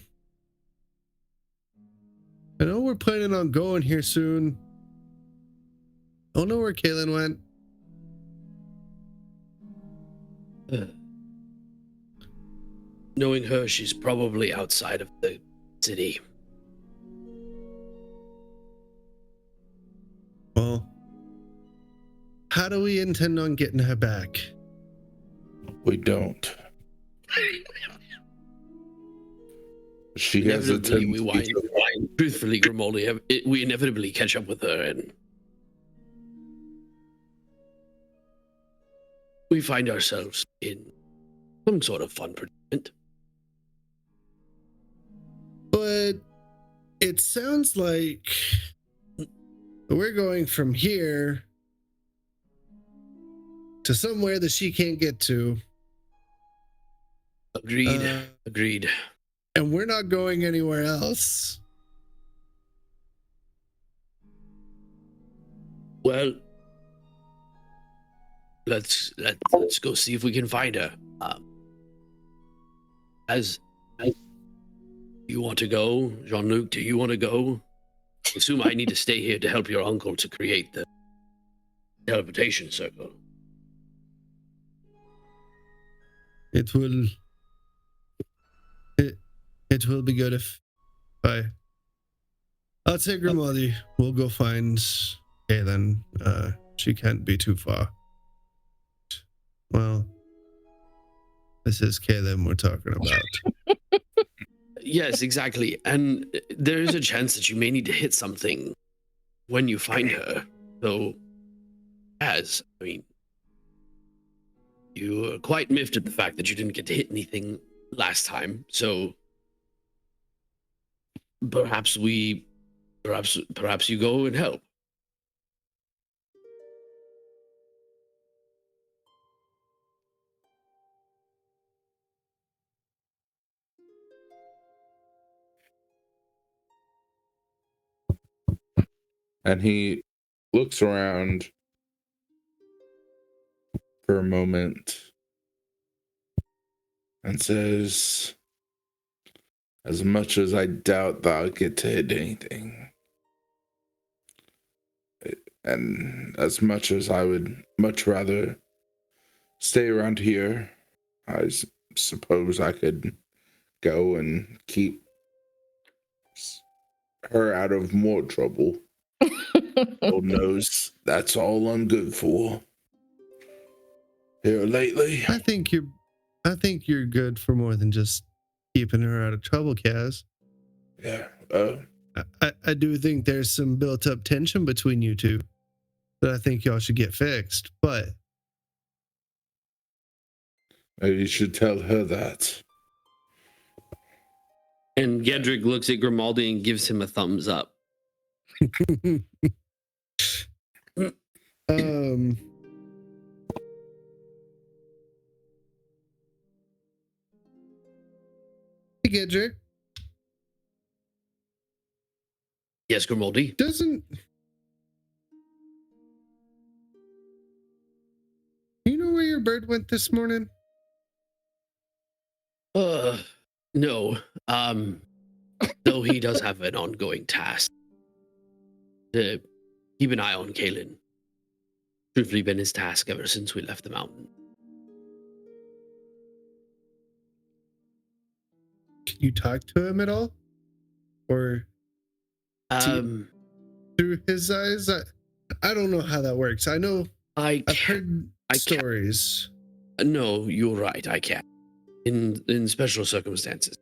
know we're planning on going here soon. I don't know where Caelynn went.
Knowing her, she's probably outside of the city.
Well, how do we intend on getting her back?
We don't. She has a
Inevitably, we
tendency
wind. Truthfully, Grimaldi, we inevitably catch up with her, and we find ourselves in some sort of fun predicament.
But it sounds like we're going from here to somewhere that she can't get to.
Agreed. Agreed.
And we're not going anywhere else.
Well, let's go see if we can find her. As you want to go, Jean-Luc? Do you want to go? I assume I need to stay here to help your uncle to create the teleportation circle.
It will be good if I'll take Grimaldi. We'll go find Caelynn. She can't be too far. Well, this is Caelynn we're talking about.
Yes, exactly. And there is a chance that you may need to hit something when you find her. So, you are quite miffed at the fact that you didn't get to hit anything last time. So, perhaps you go and help.
and he looks around for a moment and says, as much as I doubt that I'll get to hit anything, and as much as I would much rather stay around here, I suppose I could go and keep her out of more trouble. Lord knows that's all I'm good for. Here lately,
I think you're good for more than just keeping her out of trouble, Kaz.
yeah.
I do think there's some built up tension between you two that I think y'all should get fixed, but
Maybe you should tell her that.
And Gederik looks at Grimaldi and gives him a thumbs up.
Hey, Gederik.
Yes, Grimaldi.
Doesn't You know where your bird went this morning?
No. Though he does have an ongoing task to keep an eye on Caelynn. Truthfully been his task ever since we left the mountain.
Can you talk to him at all? Or through his eyes? I don't know how that works. I know I've heard stories.
No, you're right, I can't. In special circumstances.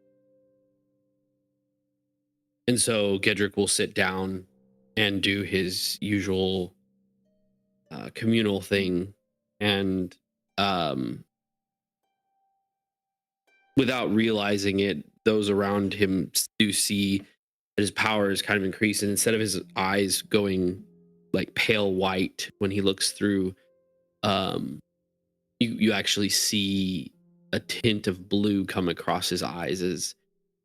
And so Gederik will sit down and do his usual communal thing, and without realizing it, those around him do see that his power is kind of increased, and instead of his eyes going like pale white when he looks through, you actually see a tint of blue come across his eyes. It's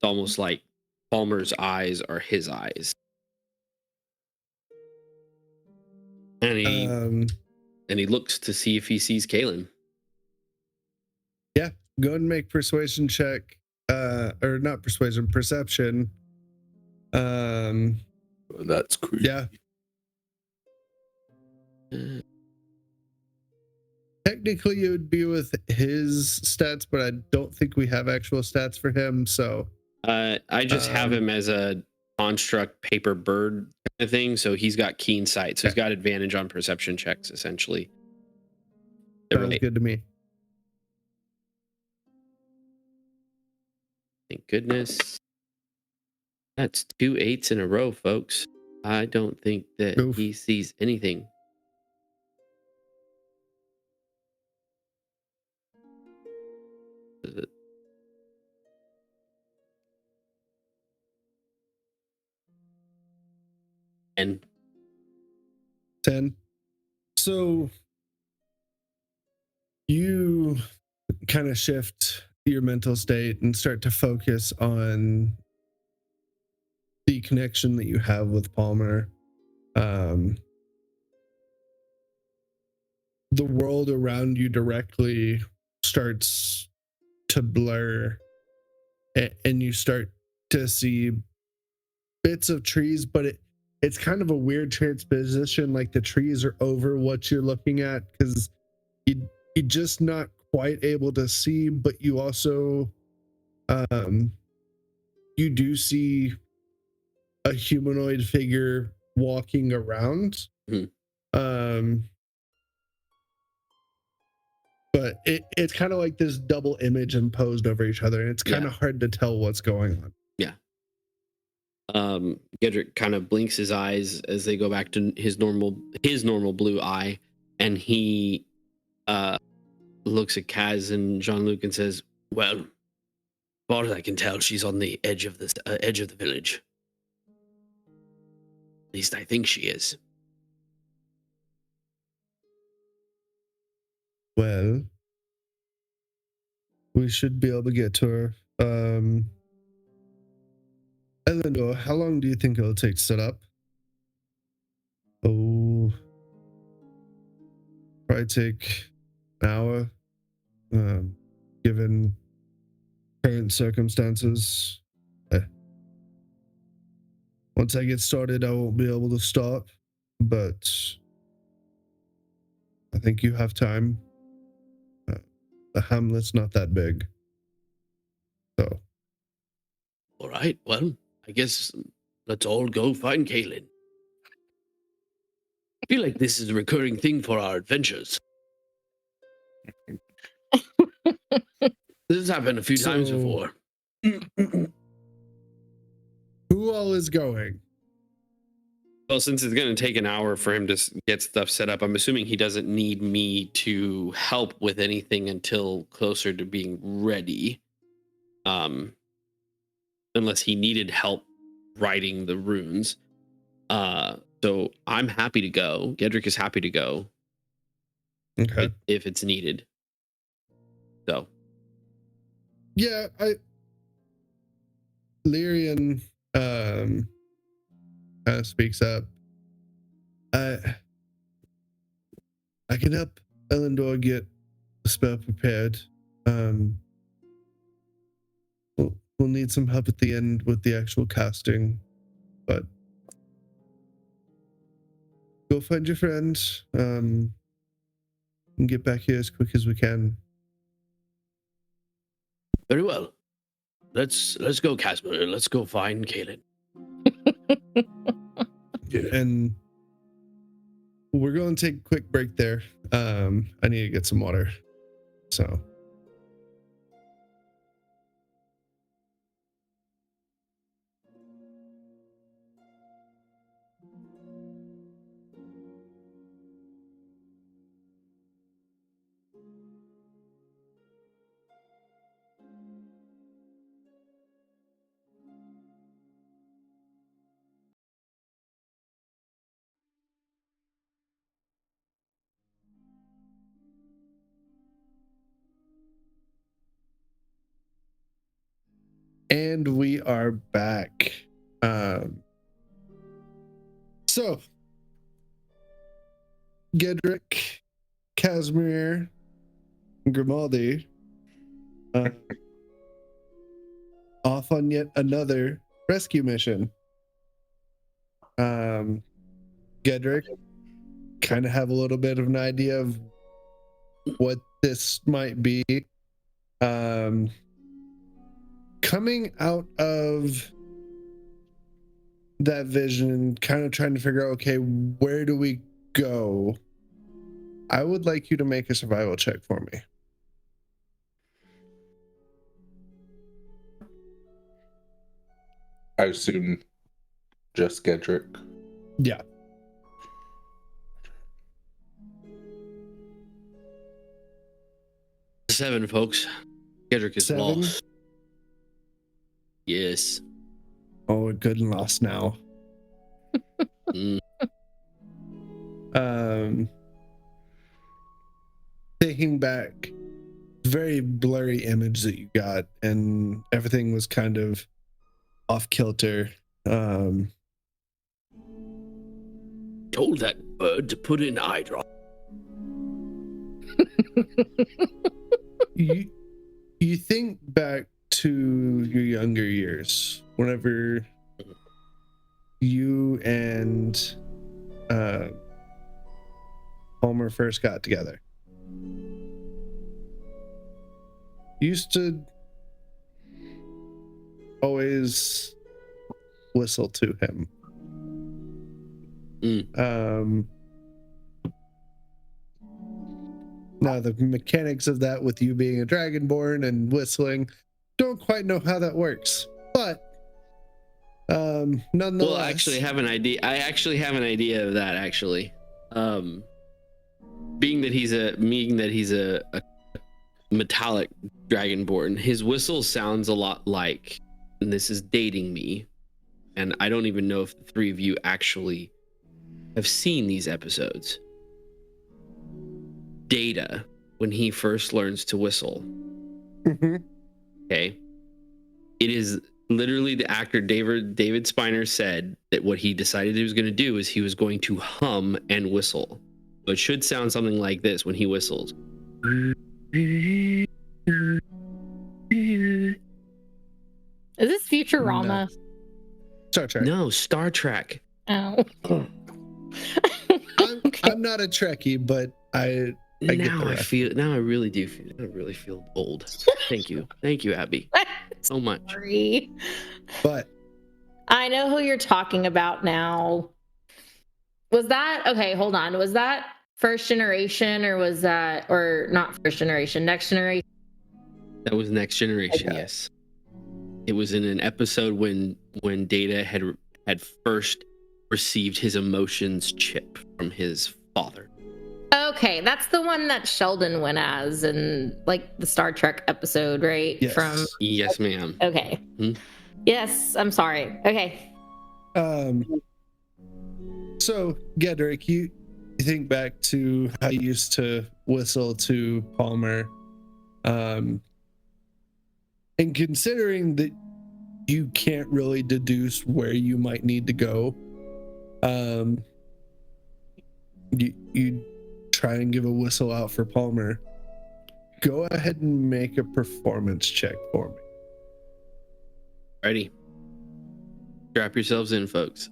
almost like Palmer's eyes are his eyes. And he looks to see if he sees Caelynn.
Yeah, go ahead and make persuasion check. Or not persuasion, perception.
That's creepy.
Yeah. Technically, it would be with his stats, but I don't think we have actual stats for him. So
I just have him as a construct paper bird kind of thing. So he's got keen sight. So he's got advantage on perception checks, essentially.
Sounds good to me.
Thank goodness. That's 2 8s in a row, folks. I don't think that he sees anything. And
10. So you kind of shift your mental state and start to focus on the connection that you have with Palmer. The world around you directly starts to blur, and you start to see bits of trees, but it's kind of a weird transposition. Like the trees are over what you're looking at, because you're just not quite able to see, but you also you do see a humanoid figure walking around. But it's kind of like this double image imposed over each other, and it's kind of hard to tell what's going on.
Yeah. Gederik kind of blinks his eyes as they go back to his normal blue eye, and he looks at Kaz and Jean-Luc and says, "Well, as far as I can tell, she's on the edge of the village. At least I think she is."
Well, we should be able to get to her. Elyndor, how long do you think it'll take to set up? Oh, probably take an hour, given current circumstances. Once I get started, I won't be able to stop, but I think you have time. The hamlet's not that big. So.
All right, well, I guess let's all go find Caelynn. I feel like this is a recurring thing for our adventures. This has happened a few times before.
Who all is going?
Well, since it's going to take an hour for him to get stuff set up, I'm assuming he doesn't need me to help with anything until closer to being ready. Unless he needed help writing the runes. So I'm happy to go. Gederik is happy to go.
Okay.
If it's needed. So.
Yeah, Lyrian speaks up. I can help Elyndor get the spell prepared. We'll need some help at the end with the actual casting, but go find your friends. And get back here as quick as we can.
Very well. Let's go, Casmarir. Let's go find Caelynn.
And we're going to take a quick break there. I need to get some water. So. And we are back. So, Gederik, Casmarir, and Grimaldi off on yet another rescue mission. Gederik kind of have a little bit of an idea of what this might be. Coming out of that vision, kind of trying to figure out, okay, where do we go? I would like you to make a survival check for me.
I assume just Gederik.
Yeah.
Seven, folks. Gederik is
7?
lost. Yes.
Oh, we're good and lost now. Thinking back, very blurry image that you got, and everything was kind of off kilter.
Told that bird to put in eye drop.
You think back to your younger years, whenever you and Palmer first got together. You used to always whistle to him. Now the mechanics of that, with you being a dragonborn and whistling, don't quite know how that works, but nonetheless.
Well, I actually have an idea of that, actually. Being that he's a metallic dragonborn, his whistle sounds a lot like, and this is dating me, and I don't even know if the three of you actually have seen these episodes. Data, when he first learns to whistle.
Mm-hmm.
Okay. It is literally the actor David Spiner said that what he decided he was going to do is he was going to hum and whistle. So it should sound something like this when he whistles.
Is this Futurama?
Star Trek.
No, Star Trek.
Oh.
I'm not a Trekkie, but I get the rest.
Now I really feel old. Thank you, Abby, so much.
Sorry.
But
I know who you're talking about now. Was that okay? Hold on. Was that first generation, or was that, or not first generation? Next generation.
That was Next Generation. Okay. Yes, it was in an episode when Data had first received his emotions chip from his father.
Okay, that's the one that Sheldon went as in like the Star Trek episode, right?
Yes.
Yes, ma'am.
Okay. Yes, I'm sorry. Okay.
So Gederik, you think back to how you used to whistle to Palmer, and considering that you can't really deduce where you might need to go, you try and give a whistle out for Palmer, go ahead and make a performance check for me.
Ready. Strap yourselves in, folks.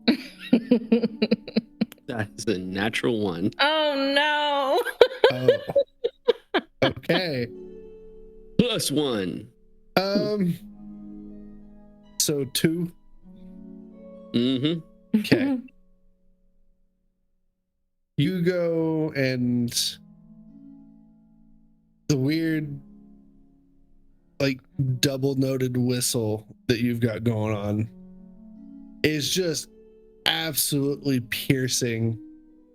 That is a natural one.
Oh no.
Oh. Okay.
+1.
So 2.
Mm-hmm.
Okay. You go, and the weird, like, double noted whistle that you've got going on is just absolutely piercing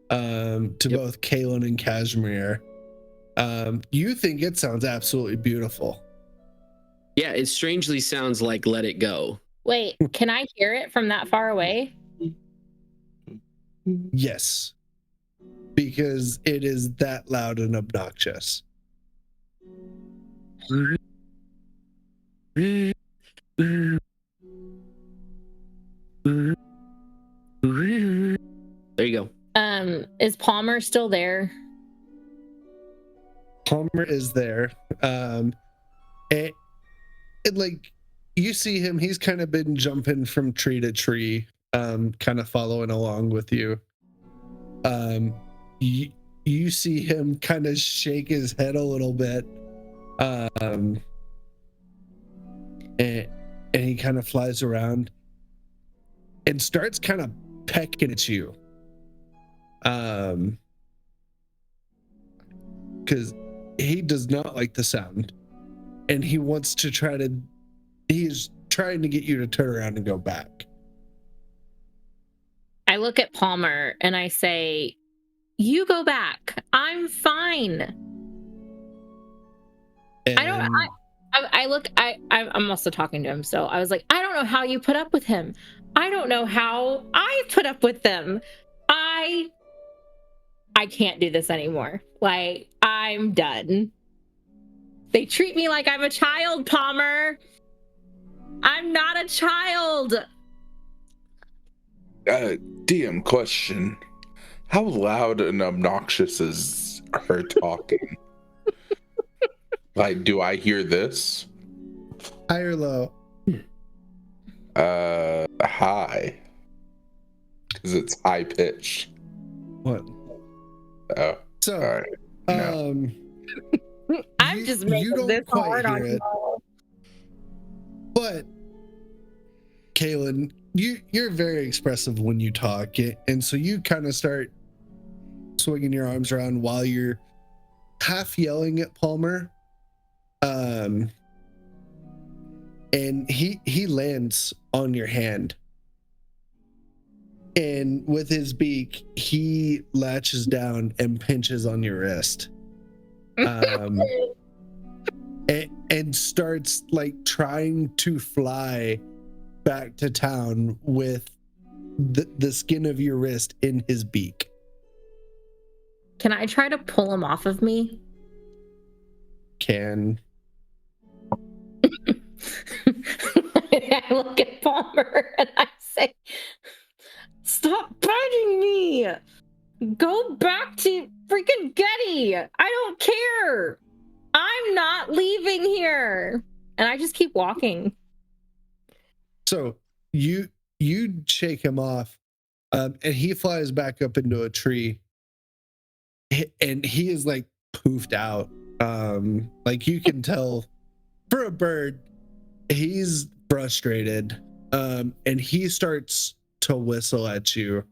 to both Caelynn and Casmarir. You think it sounds absolutely beautiful.
Yeah, it strangely sounds like Let It Go.
Wait, can I hear it from that far away?
Yes, because it is that loud and obnoxious.
There you go.
Is Palmer still there?
Palmer is there. And like, you see him, he's kind of been jumping from tree to tree, kind of following along with you. You see him kind of shake his head a little bit. And he kind of flies around and starts kind of pecking at you. Because he does not like the sound, and he wants to he's trying to get you to turn around and go back.
I look at Palmer and I say, "You go back. I'm fine."
And
I'm also talking to him, so I was like, "I don't know how you put up with him. I don't know how I put up with them. I can't do this anymore. Like, I'm done. They treat me like I'm a child, Palmer. I'm not a child."
DM question. How loud and obnoxious is her talking? Like, do I hear this?
high or low?
High. Because it's high pitched.
What?
Oh.
So,
All right. No.
I'm just making this hard on you.
But Caelynn, you're very expressive when you talk, and so you kind of start swinging your arms around while you're half yelling at Palmer. And he lands on your hand, and with his beak he latches down and pinches on your wrist, and starts like trying to fly back to town with the skin of your wrist in his beak.
Can I try to pull him off of me?
Can
I look at Palmer and I say, "Stop biting me! Go back to freaking Getty! I don't care! I'm not leaving here!" And I just keep walking.
So you shake him off, and he flies back up into a tree, and he is like poofed out. Like, you can tell for a bird, he's frustrated, and he starts to whistle at you.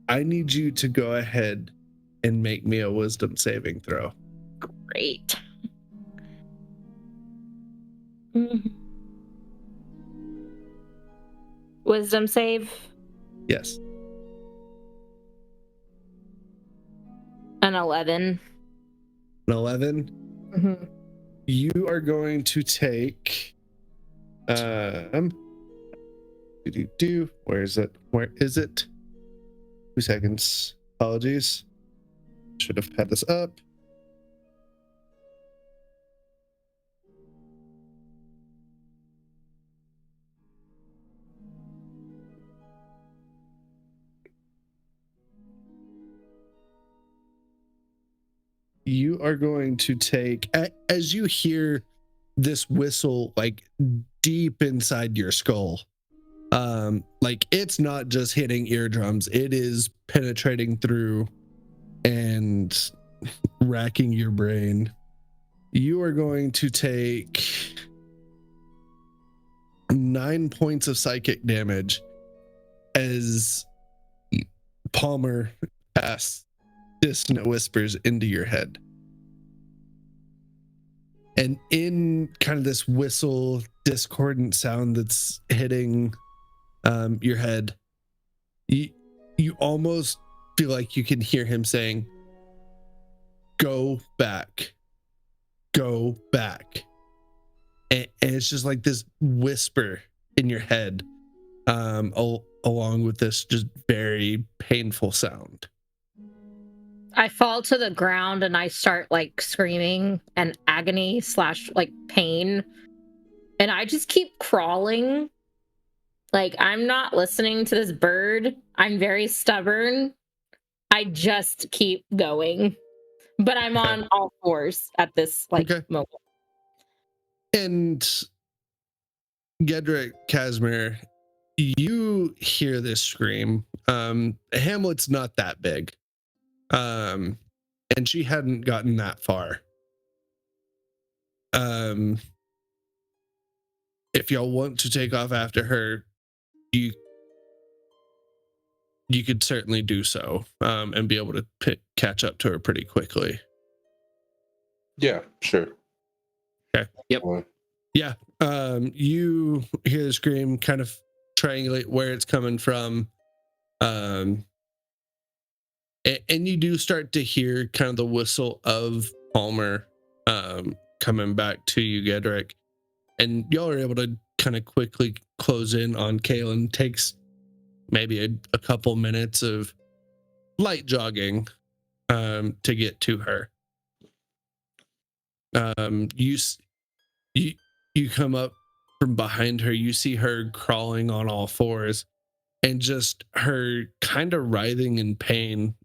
I need you to go ahead and make me a wisdom saving throw.
Great. Wisdom save?
Yes.
An 11.
An 11.
Mm-hmm.
You are going to take where is it? 2 seconds. Apologies. Should have had this up. you are going to take, as you hear this whistle like deep inside your skull, like it's not just hitting eardrums, it is penetrating through and racking your brain. You are going to take 9 points of psychic damage as Palmer casts dissonant whispers into your head. And in kind of this whistle discordant sound that's hitting your head, you almost feel like you can hear him saying, "Go back, go back." And it's just like this whisper in your head, along with this just very painful sound.
I fall to the ground and I start like screaming and agony / like pain. And I just keep crawling. Like, I'm not listening to this bird. I'm very stubborn. I just keep going. But I'm on all fours at this moment.
And Gederik, Casmarir, you hear this scream. Hamlet's not that big. And she hadn't gotten that far. If y'all want to take off after her, you could certainly do so, and be able to catch up to her pretty quickly.
Yeah, sure.
Okay.
Yep.
Yeah. You hear the scream, kind of triangulate where it's coming from. And you do start to hear kind of the whistle of Palmer coming back to you, Gederik. And y'all are able to kind of quickly close in on Caelynn. Takes maybe a couple minutes of light jogging to get to her. You come up from behind her. You see her crawling on all fours and just her kind of writhing in pain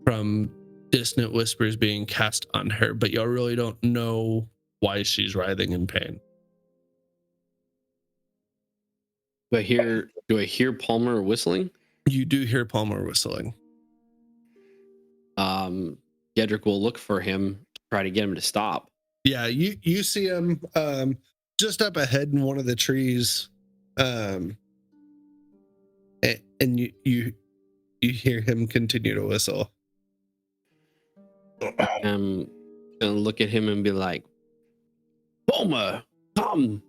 from dissonant whispers being cast on her, but y'all really don't know why she's writhing in pain.
Do I hear Palmer whistling?
You do hear Palmer whistling.
Gederik will look for him, try to get him to stop.
Yeah, you see him just up ahead in one of the trees, and you hear him continue to whistle.
I'm gonna look at him and be like, "Palmer, come!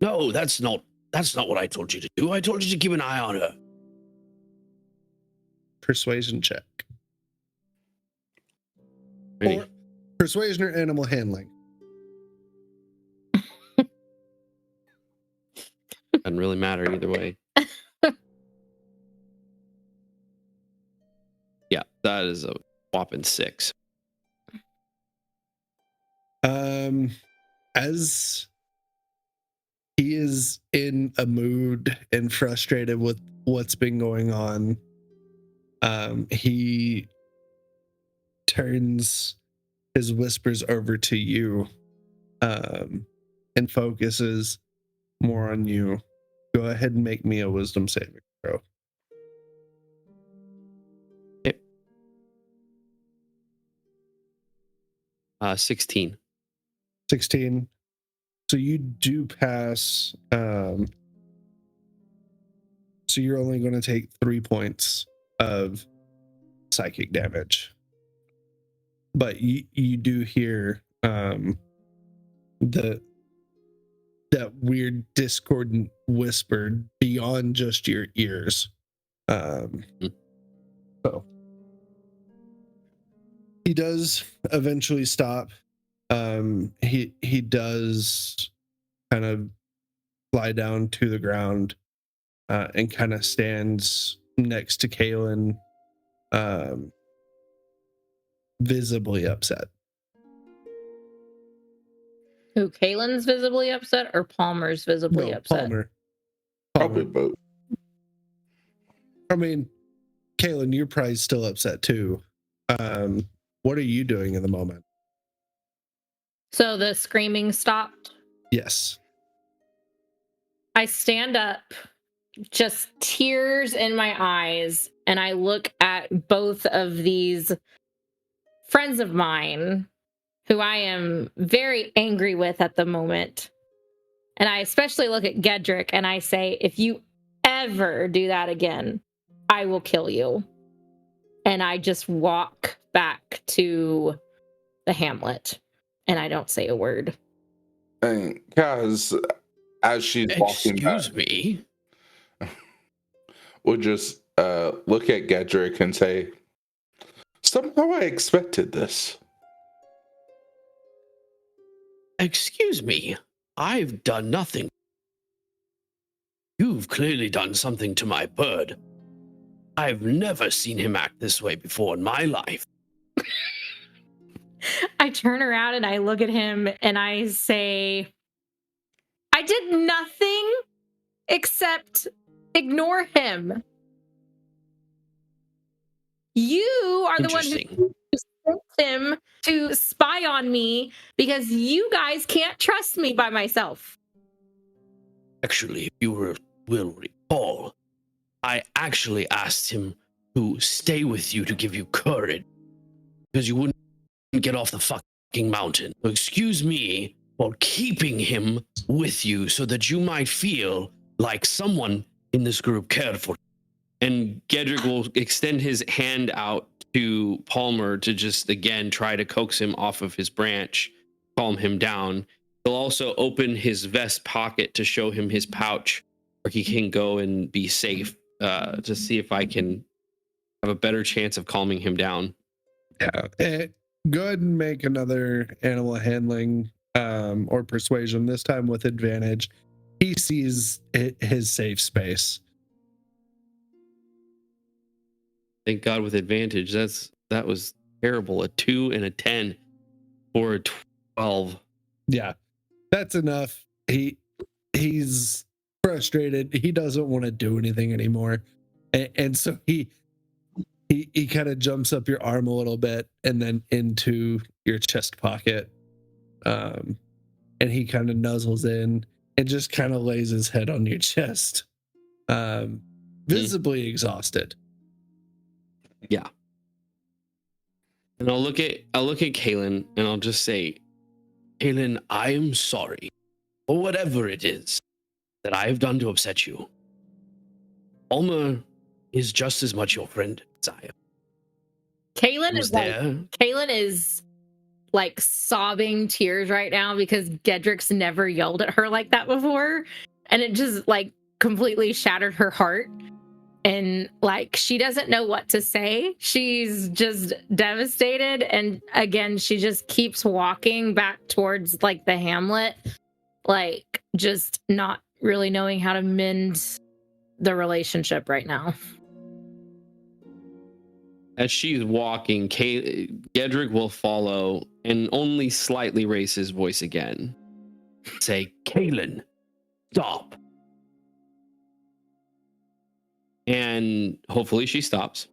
No, that's not what I told you to do. I told you to keep an eye on her."
Persuasion check.
Ready?
Or persuasion or animal handling.
Doesn't really matter either way. Yeah, that is a whopping 6.
As he is in a mood and frustrated with what's been going on, he turns his whispers over to you, and focuses more on you. Go ahead and make me a wisdom saving throw.
Okay. 16.
16. So you do pass. So you're only going to take 3 points of psychic damage. But you do hear that weird discordant whisper beyond just your ears. So he does eventually stop. He does kind of fly down to the ground, and kind of stands next to Caelynn, visibly upset.
Who, Caelynn's visibly upset or Palmer's visibly upset?
Palmer.
Probably both.
I mean, Caelynn, you're probably still upset too. What are you doing in the moment?
So the screaming stopped.
Yes.
I stand up, just tears in my eyes, and I look at both of these friends of mine who I am very angry with at the moment. And I especially look at Gederik and I say, if you ever do that again, I will kill you. And I just walk back to the hamlet and I don't say a word.
And Kaz, as she's walking back,
Excuse me.
we'll just look at Gederik and say, somehow I expected this.
Excuse me. I've done nothing. You've clearly done something to my bird. I've never seen him act this way before in my life.
I turn around and I look at him and I say, I did nothing except ignore him. You are the one who sent him to spy on me because you guys can't trust me by myself.
Actually, if you will recall, I actually asked him to stay with you to give you courage because you wouldn't get off the fucking mountain. So excuse me for keeping him with you so that you might feel like someone in this group cared for you. And Gederik will extend his hand out to Palmer to just again try to coax him off of his branch, calm him down. He'll also open his vest pocket to show him his pouch where he can go and be safe, to see if I can have a better chance of calming him down.
Yeah. Go ahead and make another animal handling or persuasion, this time with advantage. He sees his safe space.
Thank God with advantage. That was terrible. A 2 and a 10 or a 12.
Yeah, that's enough. He's frustrated. He doesn't want to do anything anymore, and so he kind of jumps up your arm a little bit and then into your chest pocket, and he kind of nuzzles in and just kind of lays his head on your chest, visibly exhausted.
Yeah. And I'll look at Caelynn and I'll just say, Caelynn, I am sorry for whatever it is that I have done to upset you. Alma is just as much your friend as I am.
Caelynn is like sobbing tears right now because Gedrik's never yelled at her like that before. And it just like completely shattered her heart. And like she doesn't know what to say. She's just devastated. And again, she just keeps walking back towards like the hamlet, like just not really knowing how to mend the relationship right now.
As she's walking, Gederik will follow and only slightly raise his voice again. Say, Caelynn, stop. And hopefully she stops.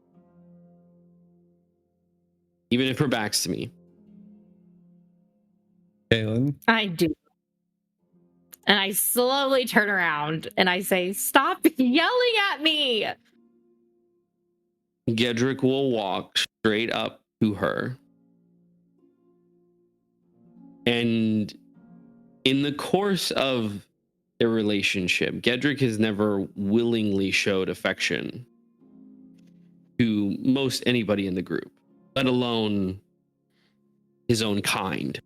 Even if her back's to me.
Caelynn?
I do. And I slowly turn around and I say, stop yelling at me.
Gederik will walk straight up to her. And in the course of their relationship, Gederik has never willingly showed affection to most anybody in the group, let alone his own kind.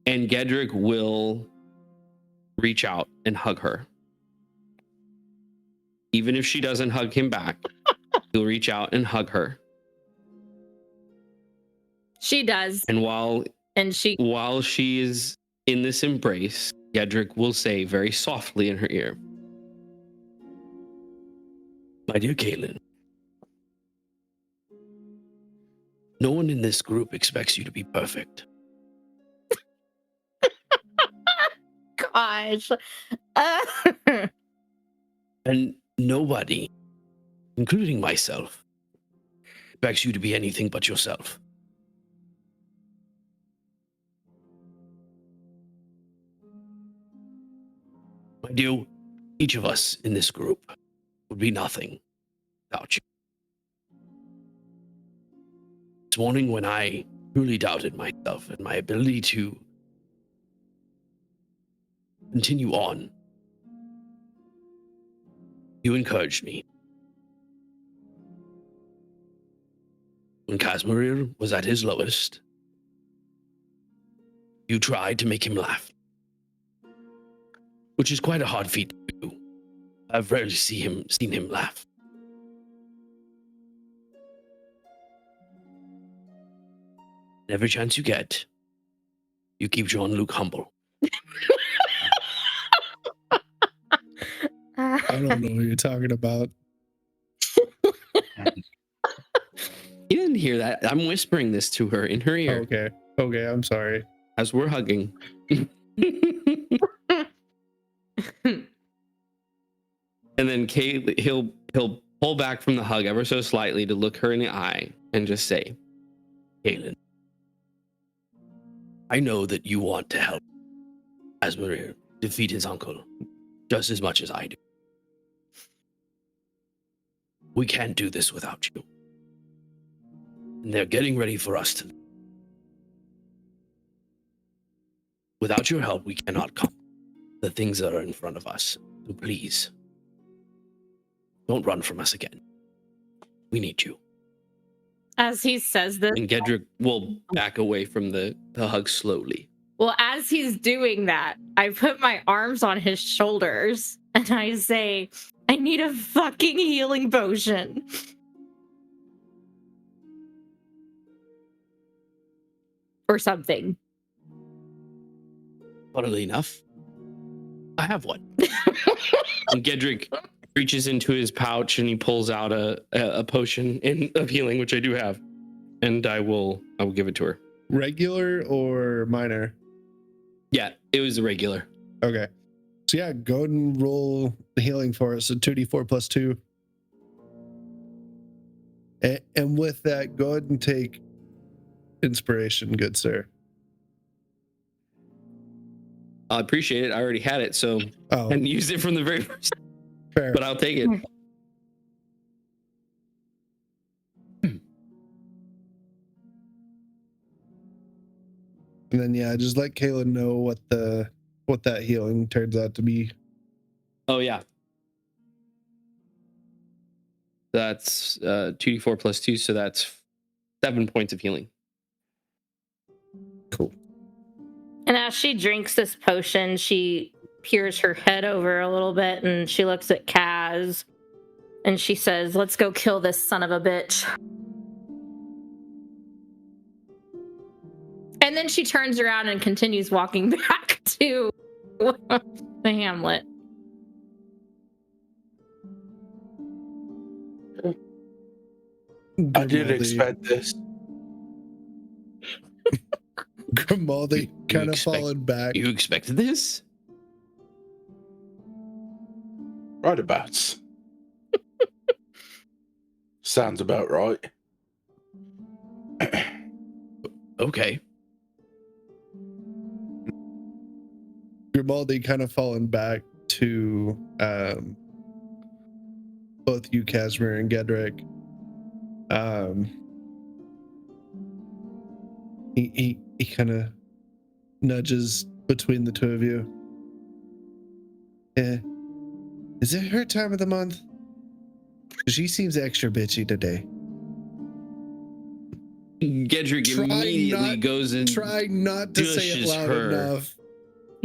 And Gederik will reach out and hug her. Even if she doesn't hug him back, he'll reach out and hug her.
She does.
And while she is in this embrace, Gederik will say very softly in her ear, my dear Caelynn, no one in this group expects you to be perfect.
Gosh.
And nobody including myself, expects you to be anything but yourself. My dear, each of us in this group would be nothing without you. This morning, when I truly doubted myself and my ability to continue on, you encouraged me. When Casmarir was at his lowest, you tried to make him laugh, which is quite a hard feat to do. I've rarely seen him laugh. Every chance you get, you keep Jean-Luc humble.
I don't know what you're talking about.
You didn't hear that. I'm whispering this to her in her ear
Okay, I'm sorry.
as we're hugging. And then he'll pull back from the hug ever so slightly to look her in the eye and just say, Caelynn, I know that you want to help Casmarir defeat his uncle just as much as I do. We can't do this without you. And they're getting ready for us to. Without your help, we cannot come. The things that are in front of us. So please, don't run from us again. We need you.
As he says this,
And Gederik will back away from the hug slowly.
well, as he's doing that, I put my arms on his shoulders and I say, I need a fucking healing potion. Or something.
Funnily enough, I have one. And Gederik reaches into his pouch and he pulls out a potion of healing, which I do have, and I will give it to her.
Regular or minor?
Yeah, it was a regular.
Okay. So yeah, go ahead and roll the healing for us. So 2d4 plus 2. And with that, go ahead and take inspiration, good sir.
I appreciate it. I already had it, so
Oh,
and used it from the very first.
fair.
But I'll take it.
And then yeah, just let Caelynn know what that healing turns out to be.
Oh yeah. That's 2d4 plus 2, so that's 7 points of healing.
Cool.
And as she drinks this potion, she peers her head over a little bit and she looks at Kaz and she says, let's go kill this son of a bitch. And then she turns around and continues walking back to the hamlet.
I didn't expect this.
Grimaldi kind of
expect-
falling back.
You expected this?
Right abouts. Sounds about right.
Okay.
Grimaldi kind of falling back to both you, Casmarir and Gederik. He kind of nudges between the two of you. Yeah. Is it her time of the month? She seems extra bitchy today.
Gederik immediately goes and
Try not to say it
Gushes
loud
her.
enough.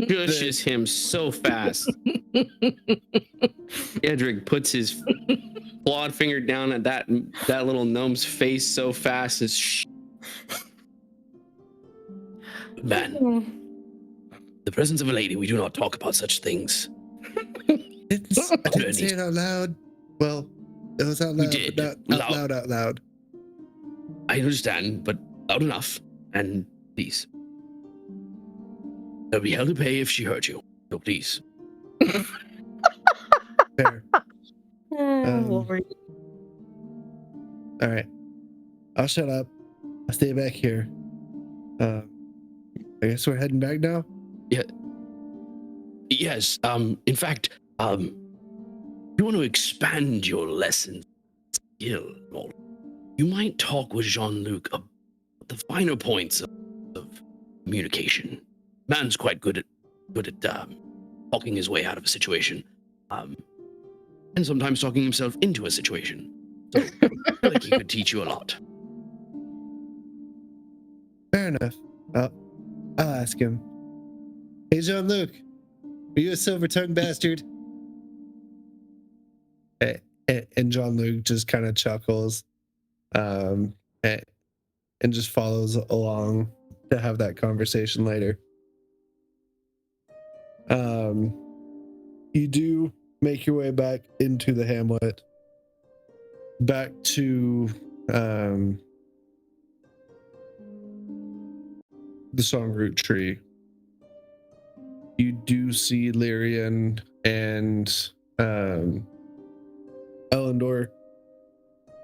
pushes him so fast. Gederik puts his clawed finger down at that little gnome's face so fast as man. The presence of a lady, we do not talk about such things.
I didn't say it out loud. Well, it was out loud,
did.
but not out loud.
I understand, but loud enough. And please. There'll be hell to pay if she hurt you. So please.
Fair.
Lord.
All right. I'll shut up. I'll stay back here. I guess we're heading back now.
Yeah. Yes. In fact, you want to expand your lesson skill, you might talk with Jean-Luc about the finer points of communication. Man's quite good at talking his way out of a situation, and sometimes talking himself into a situation. So I feel like he could teach you a lot.
Fair enough. I'll ask him. Hey, Jean-Luc, are you a silver-tongued bastard? And Jean-Luc just kind of chuckles, and just follows along to have that conversation later. You do make your way back into the hamlet, back to the songroot tree. You do see Lyrian and Elyndor.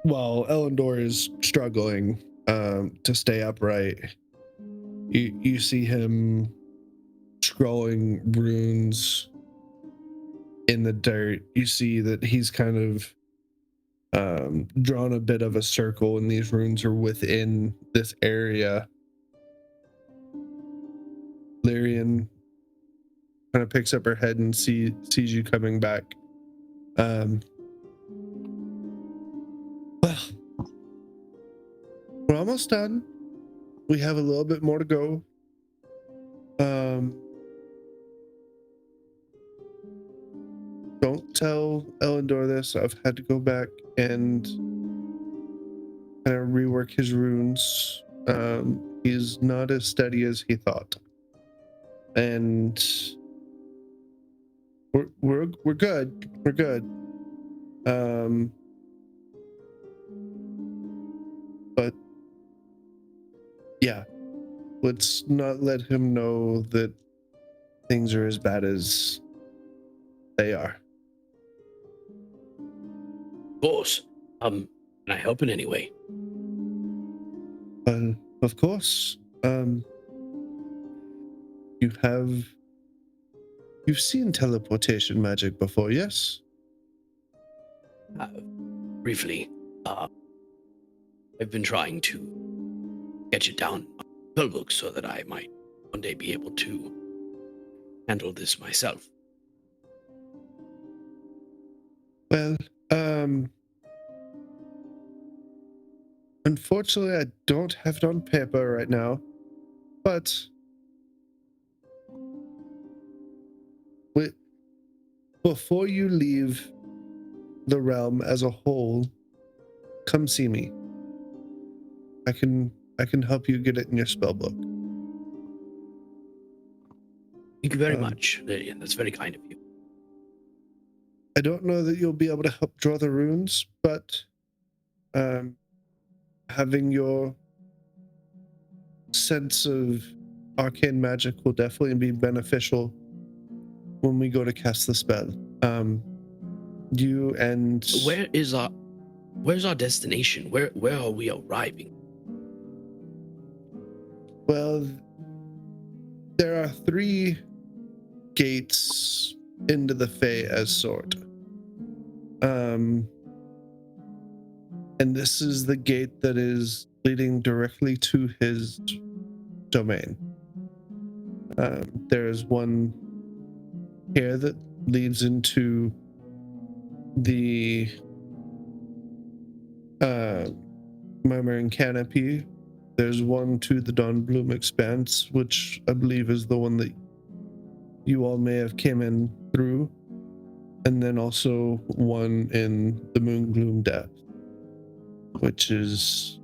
While Elyndor is struggling to stay upright, you see him scrolling runes in the dirt. You see that he's kind of drawn a bit of a circle, and these runes are within this area. Lyrian kind of picks up her head and sees you coming back. Well, we're almost done. We have a little bit more to go. Don't tell Elyndor this. I've had to go back and kind of rework his runes. He's not as steady as he thought, and we're good. We're good. But yeah, let's not let him know that things are as bad as they are.
Of course. Can I help in any way?
Well, of course. You've seen teleportation magic before, yes?
Briefly, I've been trying to sketch it down on a spellbook so that I might one day be able to handle this myself.
Well, unfortunately, I don't have it on paper right now, but before you leave the realm as a whole, come see me. I can help you get it in your spellbook.
Thank you very much, Lillian. That's very kind of you.
I don't know that you'll be able to help draw the runes, but having your sense of arcane magic will definitely be beneficial when we go to cast the spell. You and
Where's our destination? Where are we arriving?
well, there are 3 gates into the Fae as sort. And this is the gate that is leading directly to his domain. There is one here that leads into the Murmuring Canopy. There's one to the Dawnbloom Expanse, which I believe is the one that you all may have came in through, and then also one in the Moongloom Depth, which is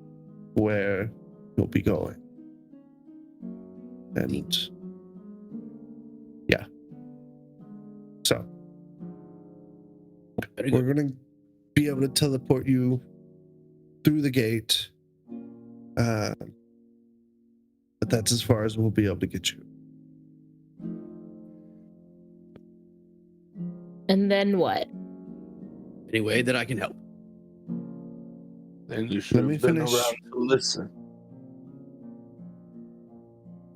where you'll be going. And yeah, so we're gonna be able to teleport you through the gate, but that's as far as we'll be able to get you.
And then what?
Any way that I can help?
Then you should
me
have been
finish.
around to listen.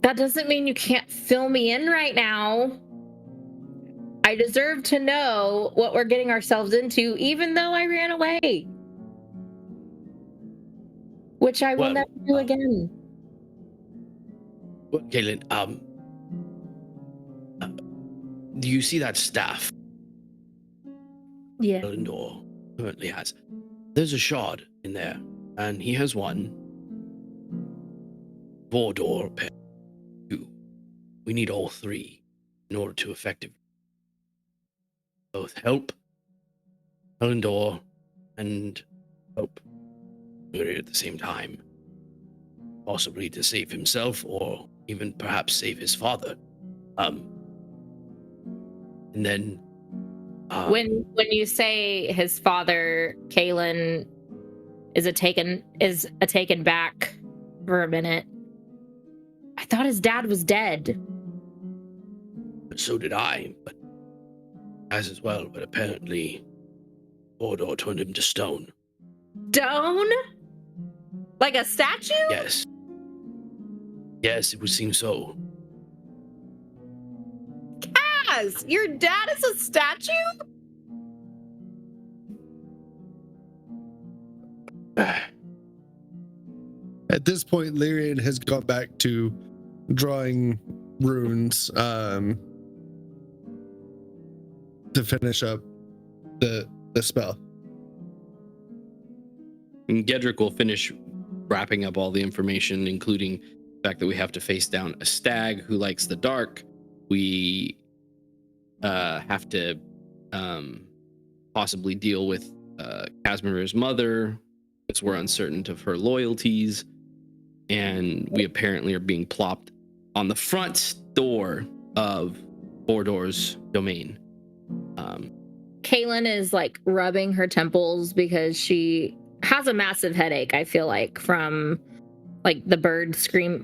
That doesn't mean you can't fill me in right now. I deserve to know what we're getting ourselves into, even though I ran away. Which I will never do again.
Well, Caelynn, do you see that staff
Yeah.
Elyndor currently has? There's a shard in there, and he has one. Vorador, two. We need all three in order to effectively both help Elyndor and help Caelynn at the same time. Possibly to save himself, or even perhaps save his father. And then
When you say his father, Caelynn is a taken back for a minute. I thought his dad was dead.
So did I, but as well. But apparently, Vorador turned him to stone.
Stone? Like a statue?
Yes. Yes, it would seem so.
Yes, your dad is a statue?
At this point, Lyrian has gone back to drawing runes to finish up the spell.
And Gederik will finish wrapping up all the information, including the fact that we have to face down a stag who likes the dark. We have to possibly deal with Casmarir's mother, because we're uncertain of her loyalties. And we apparently are being plopped on the front door of Vorador's domain.
Caelynn is like rubbing her temples because she has a massive headache, I feel like, from like the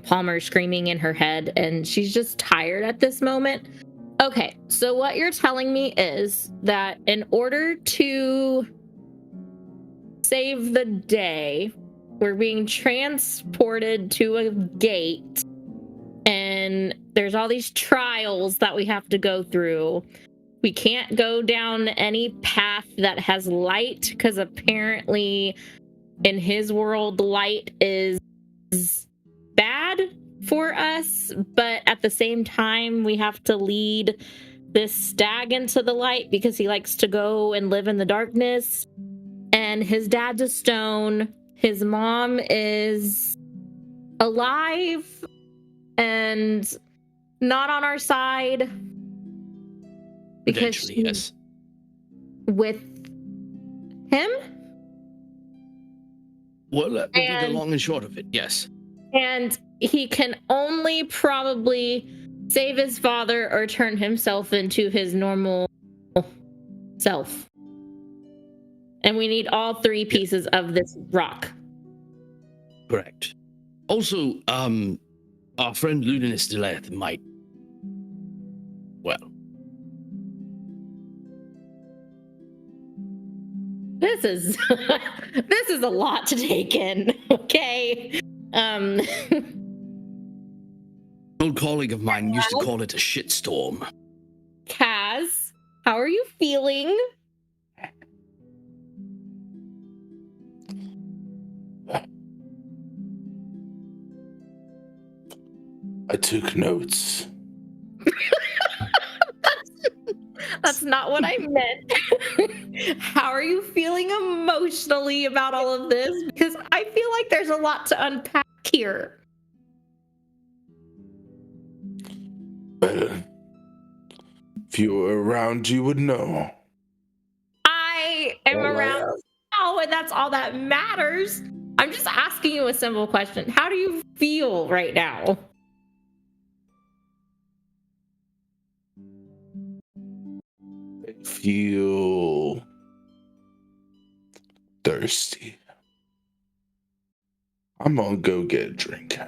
Palmer screaming in her head, and she's just tired at this moment. Okay, so what you're telling me is that in order to save the day, we're being transported to a gate, and there's all these trials that we have to go through. We can't go down any path that has light, because apparently in his world, light is bad for us, but at the same time, we have to lead this stag into the light because he likes to go and live in the darkness. And his dad's a stone. His mom is alive and not on our side because
Potentially, yes.
with him.
Well, that would be the long and short of it, yes.
And he can only probably save his father or turn himself into his normal self. And we need all three pieces of this rock.
Correct. Also, our friend Ludinus Deleth might, well,
This is a lot to take in, okay?
an old colleague of mine used to call it a shitstorm.
Kaz, how are you feeling?
I took notes.
That's not what I meant. How are you feeling emotionally about all of this? Because I feel like there's a lot to unpack here.
Well, if you were around, you would know.
I am around now, and that's all that matters. I'm just asking you a simple question. How do you feel right now?
I feel thirsty. I'm gonna go get a drink.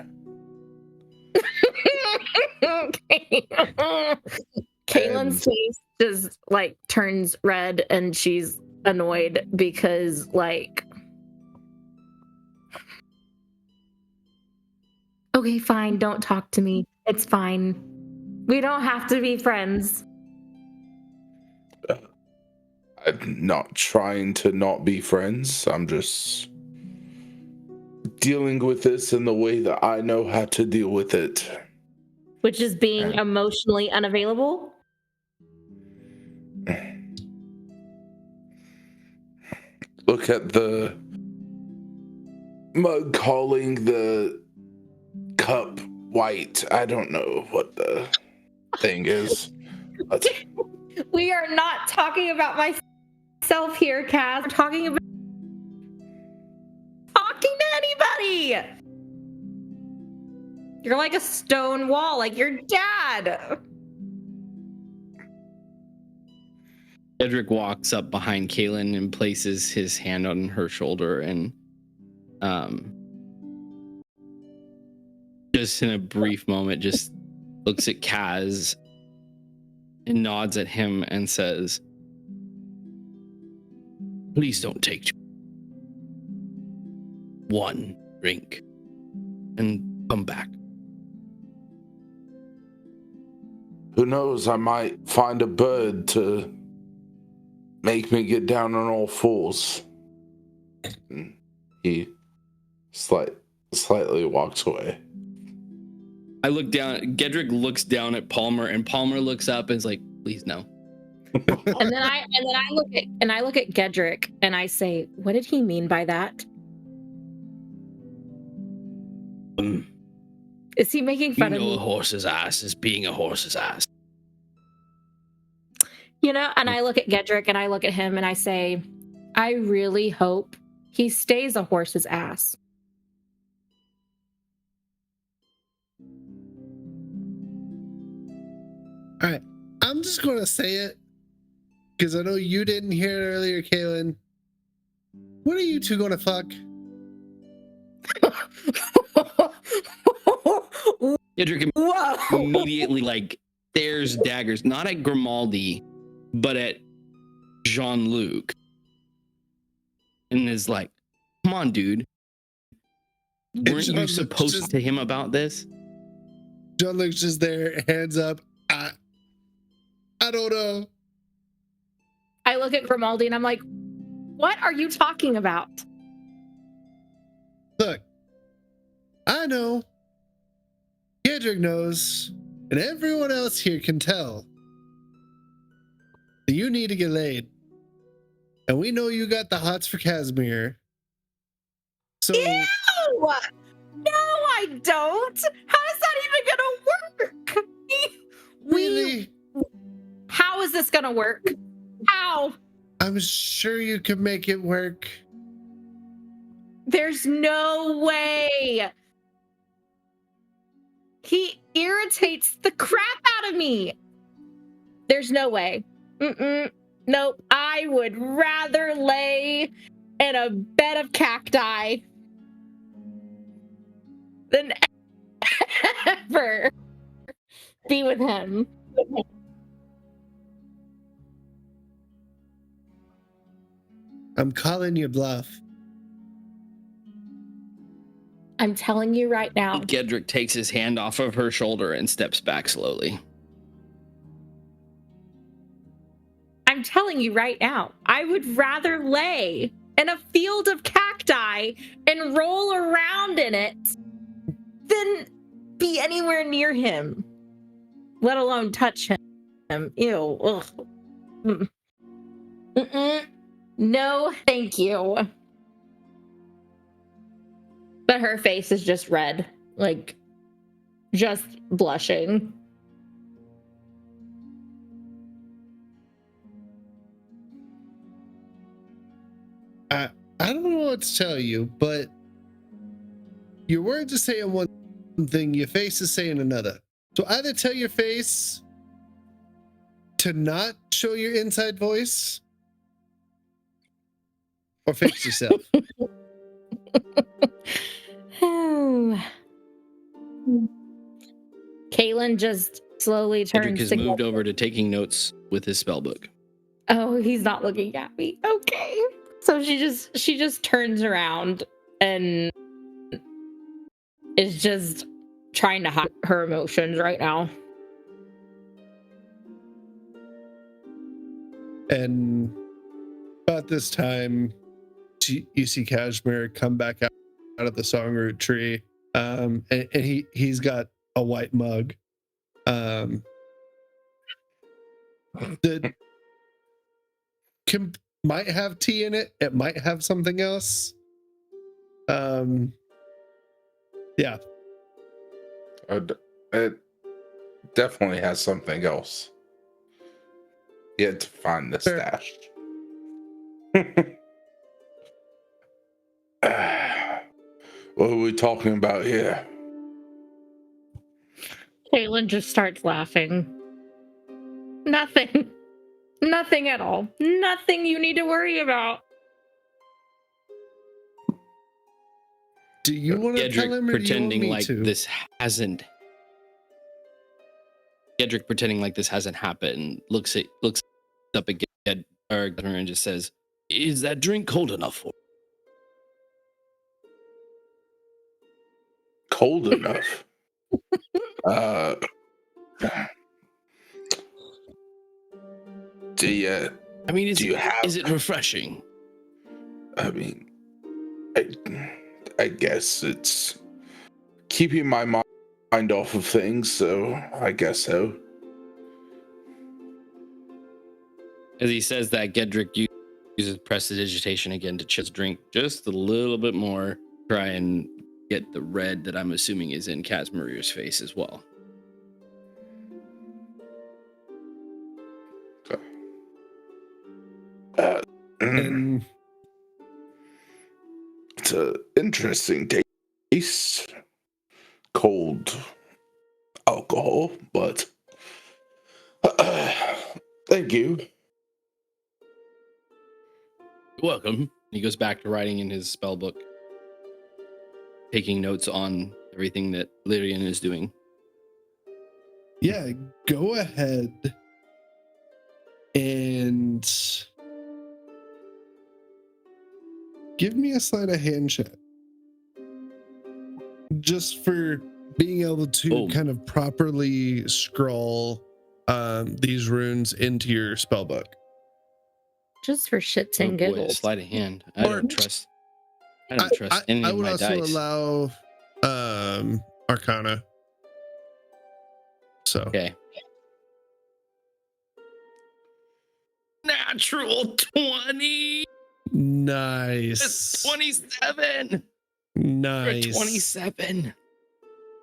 Okay. Caelynn's face just like turns red, and she's annoyed because like Okay, fine. Don't talk to me. It's fine. We don't have to be friends.
I'm not trying to not be friends. I'm just dealing with this in the way that I know how to deal with it.
Which is being emotionally unavailable?
Look at the mug calling the cup white. I don't know what the thing is.
We are not talking about myself here, Kaz. We're talking about talking to anybody. You're like a stone wall, like your dad.
Gederik walks up behind Caelynn and places his hand on her shoulder and just in a brief moment just looks at Kaz and nods at him and says, "Please don't take one drink and come back."
Who knows? I might find a bird to make me get down on all fours. And he slightly walks away.
I look down. Gederik looks down at Palmer, and Palmer looks up and is like, "Please no."
And then I look at Gederik and I say, "What did he mean by that? Is he making fun of me?"
A horse's ass is being a horse's ass.
And I look at Gederik and I look at him and I say, "I really hope he stays a horse's ass."
All right, I'm just going to say it because I know you didn't hear it earlier, Caelynn. When are you two going to fuck?
Gederik immediately stares daggers, not at Grimaldi, but at Jean-Luc, and is like, "Come on, dude. Weren't you supposed to him about this?"
Jean-Luc's just there, hands up. I don't know.
I look at Grimaldi and I'm like, "What are you talking about?"
Look, I know. Gederik knows, and everyone else here can tell that you need to get laid. And we know you got the hots for Casmarir. So
Ew! No, I don't. How is that even gonna work?
really,
How is this gonna work? How?
I'm sure you can make it work.
There's no way. He irritates the crap out of me. There's no way. Nope. I would rather lay in a bed of cacti than ever be with him.
I'm calling your bluff.
I'm telling you right now.
Gederik takes his hand off of her shoulder and steps back slowly.
I'm telling you right now. I would rather lay in a field of cacti and roll around in it than be anywhere near him, let alone touch him. Ew. Ugh. No, thank you. But her face is just red, just blushing.
I don't know what to tell you, but your words are saying one thing, your face is saying another. So either tell your face to not show your inside voice or fix yourself.
Caelynn just slowly turns.
Gederik has moved over to taking notes with his spellbook.
Oh, he's not looking at me. Okay. So she just turns around and is just trying to hide her emotions right now.
And about this time, you see Casmarir come back out of the songroot tree, and he's got a white mug. That might have tea in it. It might have something else. Yeah.
It definitely has something else. You had to find the
Fair.
stash. What are we talking about here?
Caelynn just starts laughing. Nothing. Nothing at all. Nothing you need to worry about.
Do you want to tell
Gederik
him, or do you want
pretending
me
like
to?
this hasn't. Gederik pretending like this hasn't happened. Looks up again, and just says, "Is that drink cold enough for?"
Cold enough. Do you?
I mean,
Do you have?
is it refreshing?
I mean, I guess it's keeping my mind off of things, so I guess so.
As he says that, Gederik uses prestidigitation again to chill his drink just a little bit more, try and get the red that I'm assuming is in Casmarir's face as well.
And
It's an interesting taste. Cold alcohol, but thank you.
You're welcome. He goes back to writing in his spell book, taking notes on everything that Lyrian is doing.
yeah, go ahead and give me a sleight of hand check. Just for being able to kind of properly scroll these runes into your spell book.
Just for shits and
Boy,
giggles.
sleight of hand. I don't trust any
I
of
would
my
also
dice.
allow Arcana. So
Okay. Natural 20.
nice.
That's 27.
Nice.
27.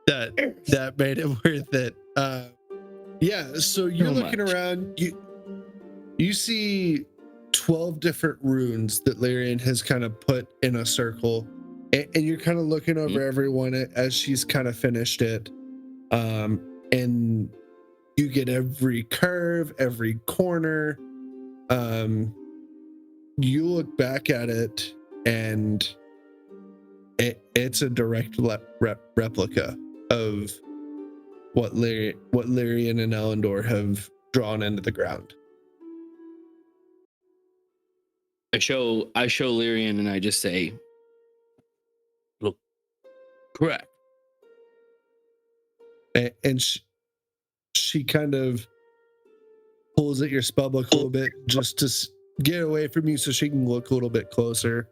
That made it worth it. Yeah, so you're
So
looking
much.
around, you see 12 different runes that Lyrian has kind of put in a circle, and you're kind of looking over everyone as she's kind of finished it. And you get every curve, every corner. You look back at it, and it's a direct replica of what Lyrian and Elyndor have drawn into the ground.
I show Lyrian and I just say, look, correct.
And she kind of pulls at your spellbook a little bit just to get away from you so she can look a little bit closer.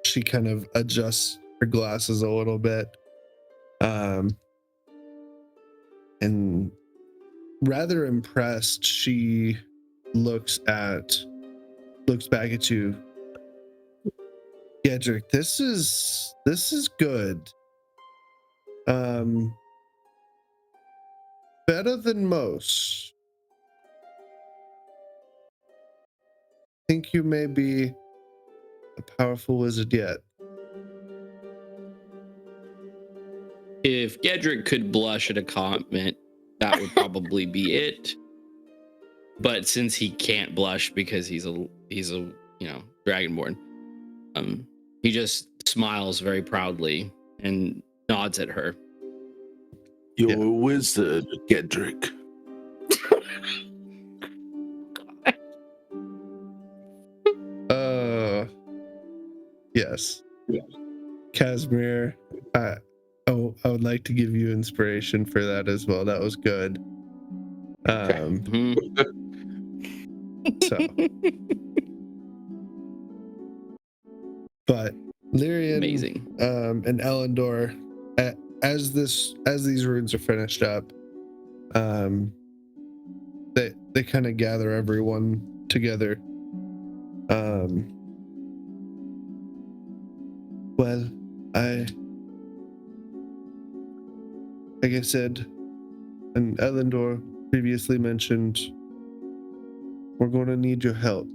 She kind of adjusts her glasses a little bit. And rather impressed, she looks back at you. Gederik, this is good. Better than most. Think you may be a powerful wizard yet.
If Gederik could blush at a comment, that would probably be it. But since he can't blush because he's a dragonborn, he just smiles very proudly and nods at her.
You're a wizard, Gederik.
Yes. Casmarir, Oh, I would like to give you inspiration for that as well. That was good.
Mhm.
So, but Lyrian,
Amazing.
and Elyndor, as these runes are finished up, they kind of gather everyone together. Well, like I said, and Elyndor previously mentioned, we're going to need your help.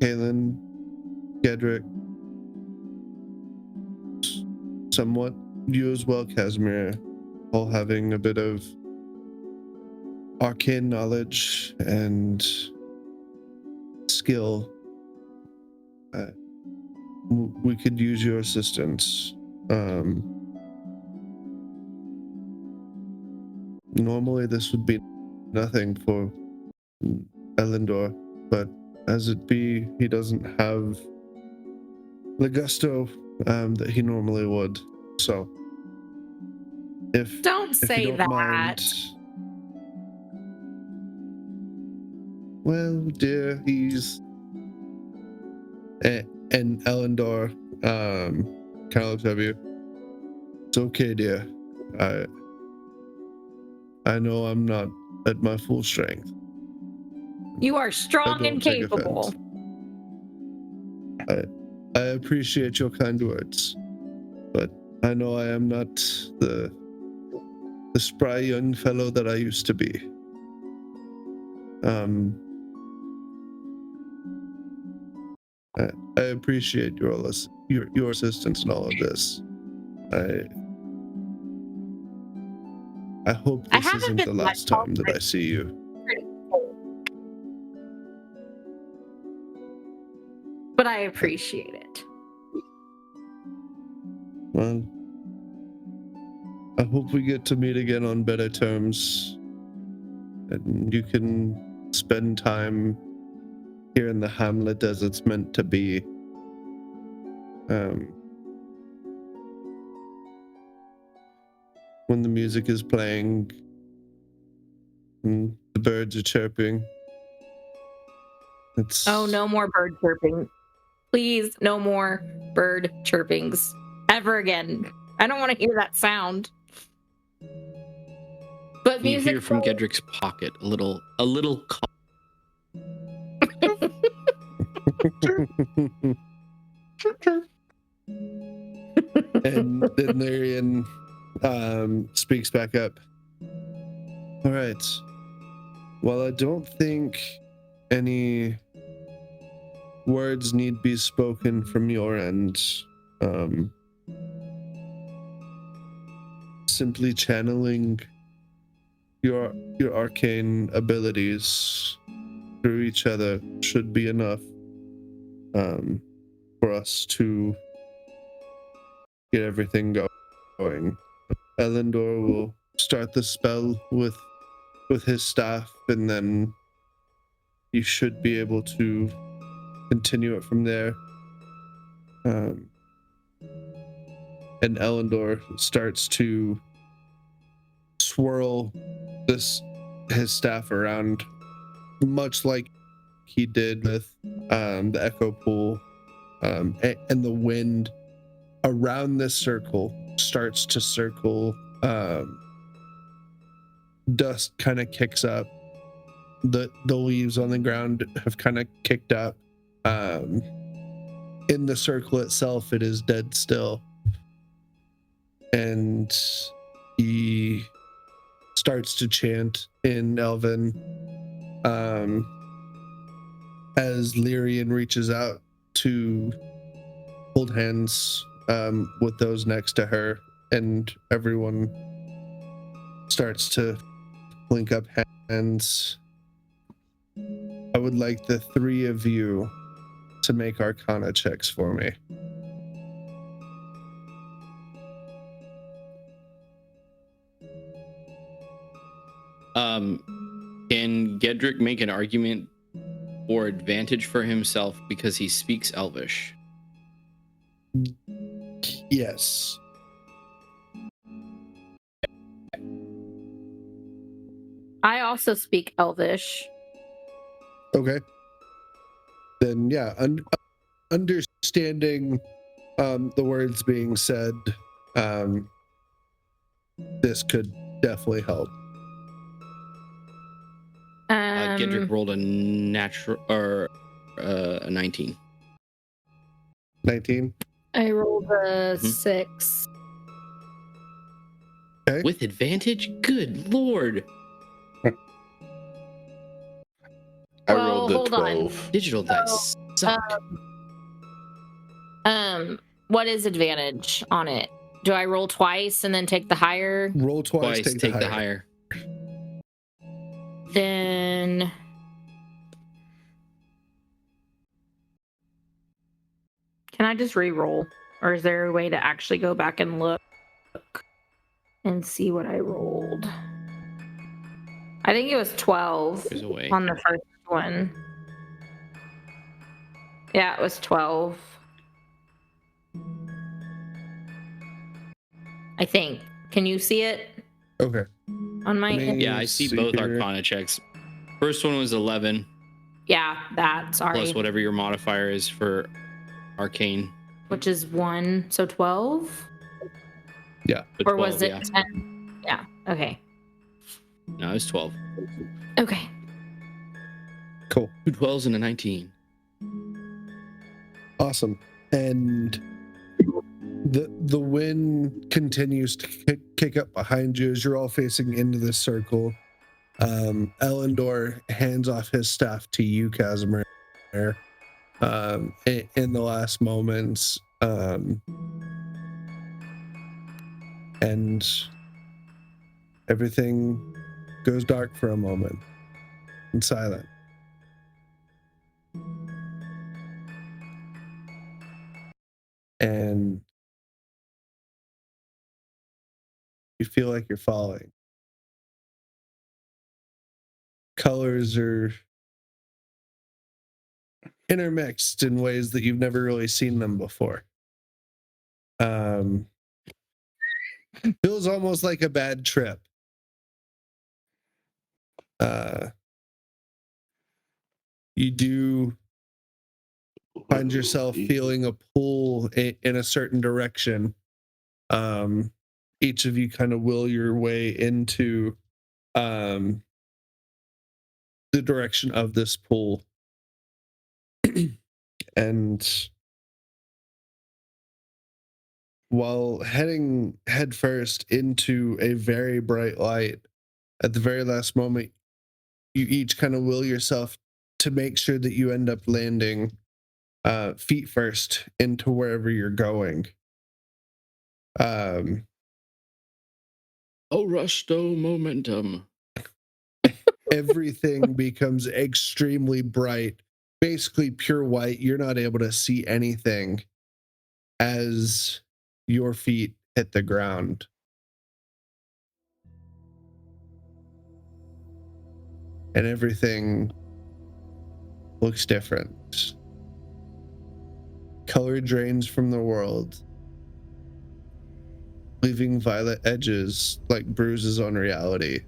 Caelynn, Gederik, somewhat you as well, Casmarir, all having a bit of arcane knowledge and skill. We could use your assistance. Normally this would be nothing for Elyndor, but as it be, he doesn't have the gusto that he normally would. So, if
Don't
if you
say
don't
that.
mind, well, dear, he's and Elyndor kind of looks at you. It's okay, dear. I know I'm not at my full strength.
You are
I
strong
don't
and
take
capable.
offense. I appreciate your kind words, but I know I am not the spry young fellow that I used to be. I appreciate your assistance in all of this. I hope
I
this
haven't
isn't
been
the
that
last time that I see you.
but I appreciate it.
Well, I hope we get to meet again on better terms, and you can spend time here in the hamlet as it's meant to be. When the music is playing and the birds are chirping, it's
Oh, no more bird chirping. Please, no more bird chirpings ever again. I don't want to hear that sound. But
You
music
hear from
playing-
Gederik's pocket a little call.
And then Lyrian speaks back up. All right. Well, I don't think any words need be spoken from your end. Simply channeling your arcane abilities through each other should be enough for us to get everything going. Elyndor will start the spell with his staff, and then you should be able to continue it from there. And Elyndor starts to swirl his staff around, much like he did with the echo pool, and the wind around this circle starts to circle. Dust kind of kicks up. The leaves on the ground have kind of kicked up. In the circle itself, it is dead still, and he starts to chant in Elven as Lyrian reaches out to hold hands with those next to her, and everyone starts to link up hands. I would like the three of you to make Arcana checks for me.
Can Gederik make an argument or advantage for himself because he speaks Elvish?
Yes.
I also speak Elvish.
Okay. Then yeah, understanding the words being said, this could definitely help.
Gederik rolled a natural or a 19.
19.
I rolled a
Mhm.
6.
Okay.
With advantage? Good lord.
I
Well,
rolled a
hold on.
12.
Digital dice suck.
What is advantage on it? Do I roll twice and then take the higher?
Roll twice,
Twice,
take the higher.
Then can I just re-roll? Or is there a way to actually go back and look and see what I rolled? I think it was 12
There's a way.
on the first one. Yeah, it was 12. I think. Can you see it
Okay.
on my end?
Yeah, I see both
here.
Arcana checks. First one was 11
Yeah, that. Sorry.
plus whatever your modifier is for Arcane.
Which is 1, so 12?
So
Or
12,
was it
yeah.
10? Yeah, okay.
No, it's 12.
Okay.
Cool.
2 12s and a 19.
Awesome. And the wind continues to kick up behind you as you're all facing into this circle. Elyndor hands off his staff to you, Casmarir, in the last moments. And everything goes dark for a moment and silent. And you feel like you're falling. Colors are intermixed in ways that you've never really seen them before. Feels almost like a bad trip. You do find yourself feeling a pull in a certain direction. Each of you kind of will your way into the direction of this pull. And while heading headfirst into a very bright light, at the very last moment, you each kind of will yourself to make sure that you end up landing feet first into wherever you're going.
Oh, rusto momentum.
Everything becomes extremely bright, basically pure white. You're not able to see anything as your feet hit the ground. And everything looks different. Color drains from the world, leaving violet edges like bruises on reality.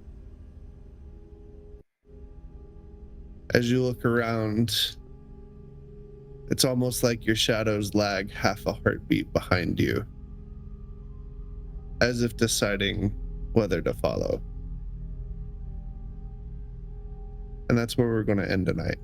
As you look around, it's almost like your shadows lag half a heartbeat behind you, as if deciding whether to follow. And that's where we're going to end tonight.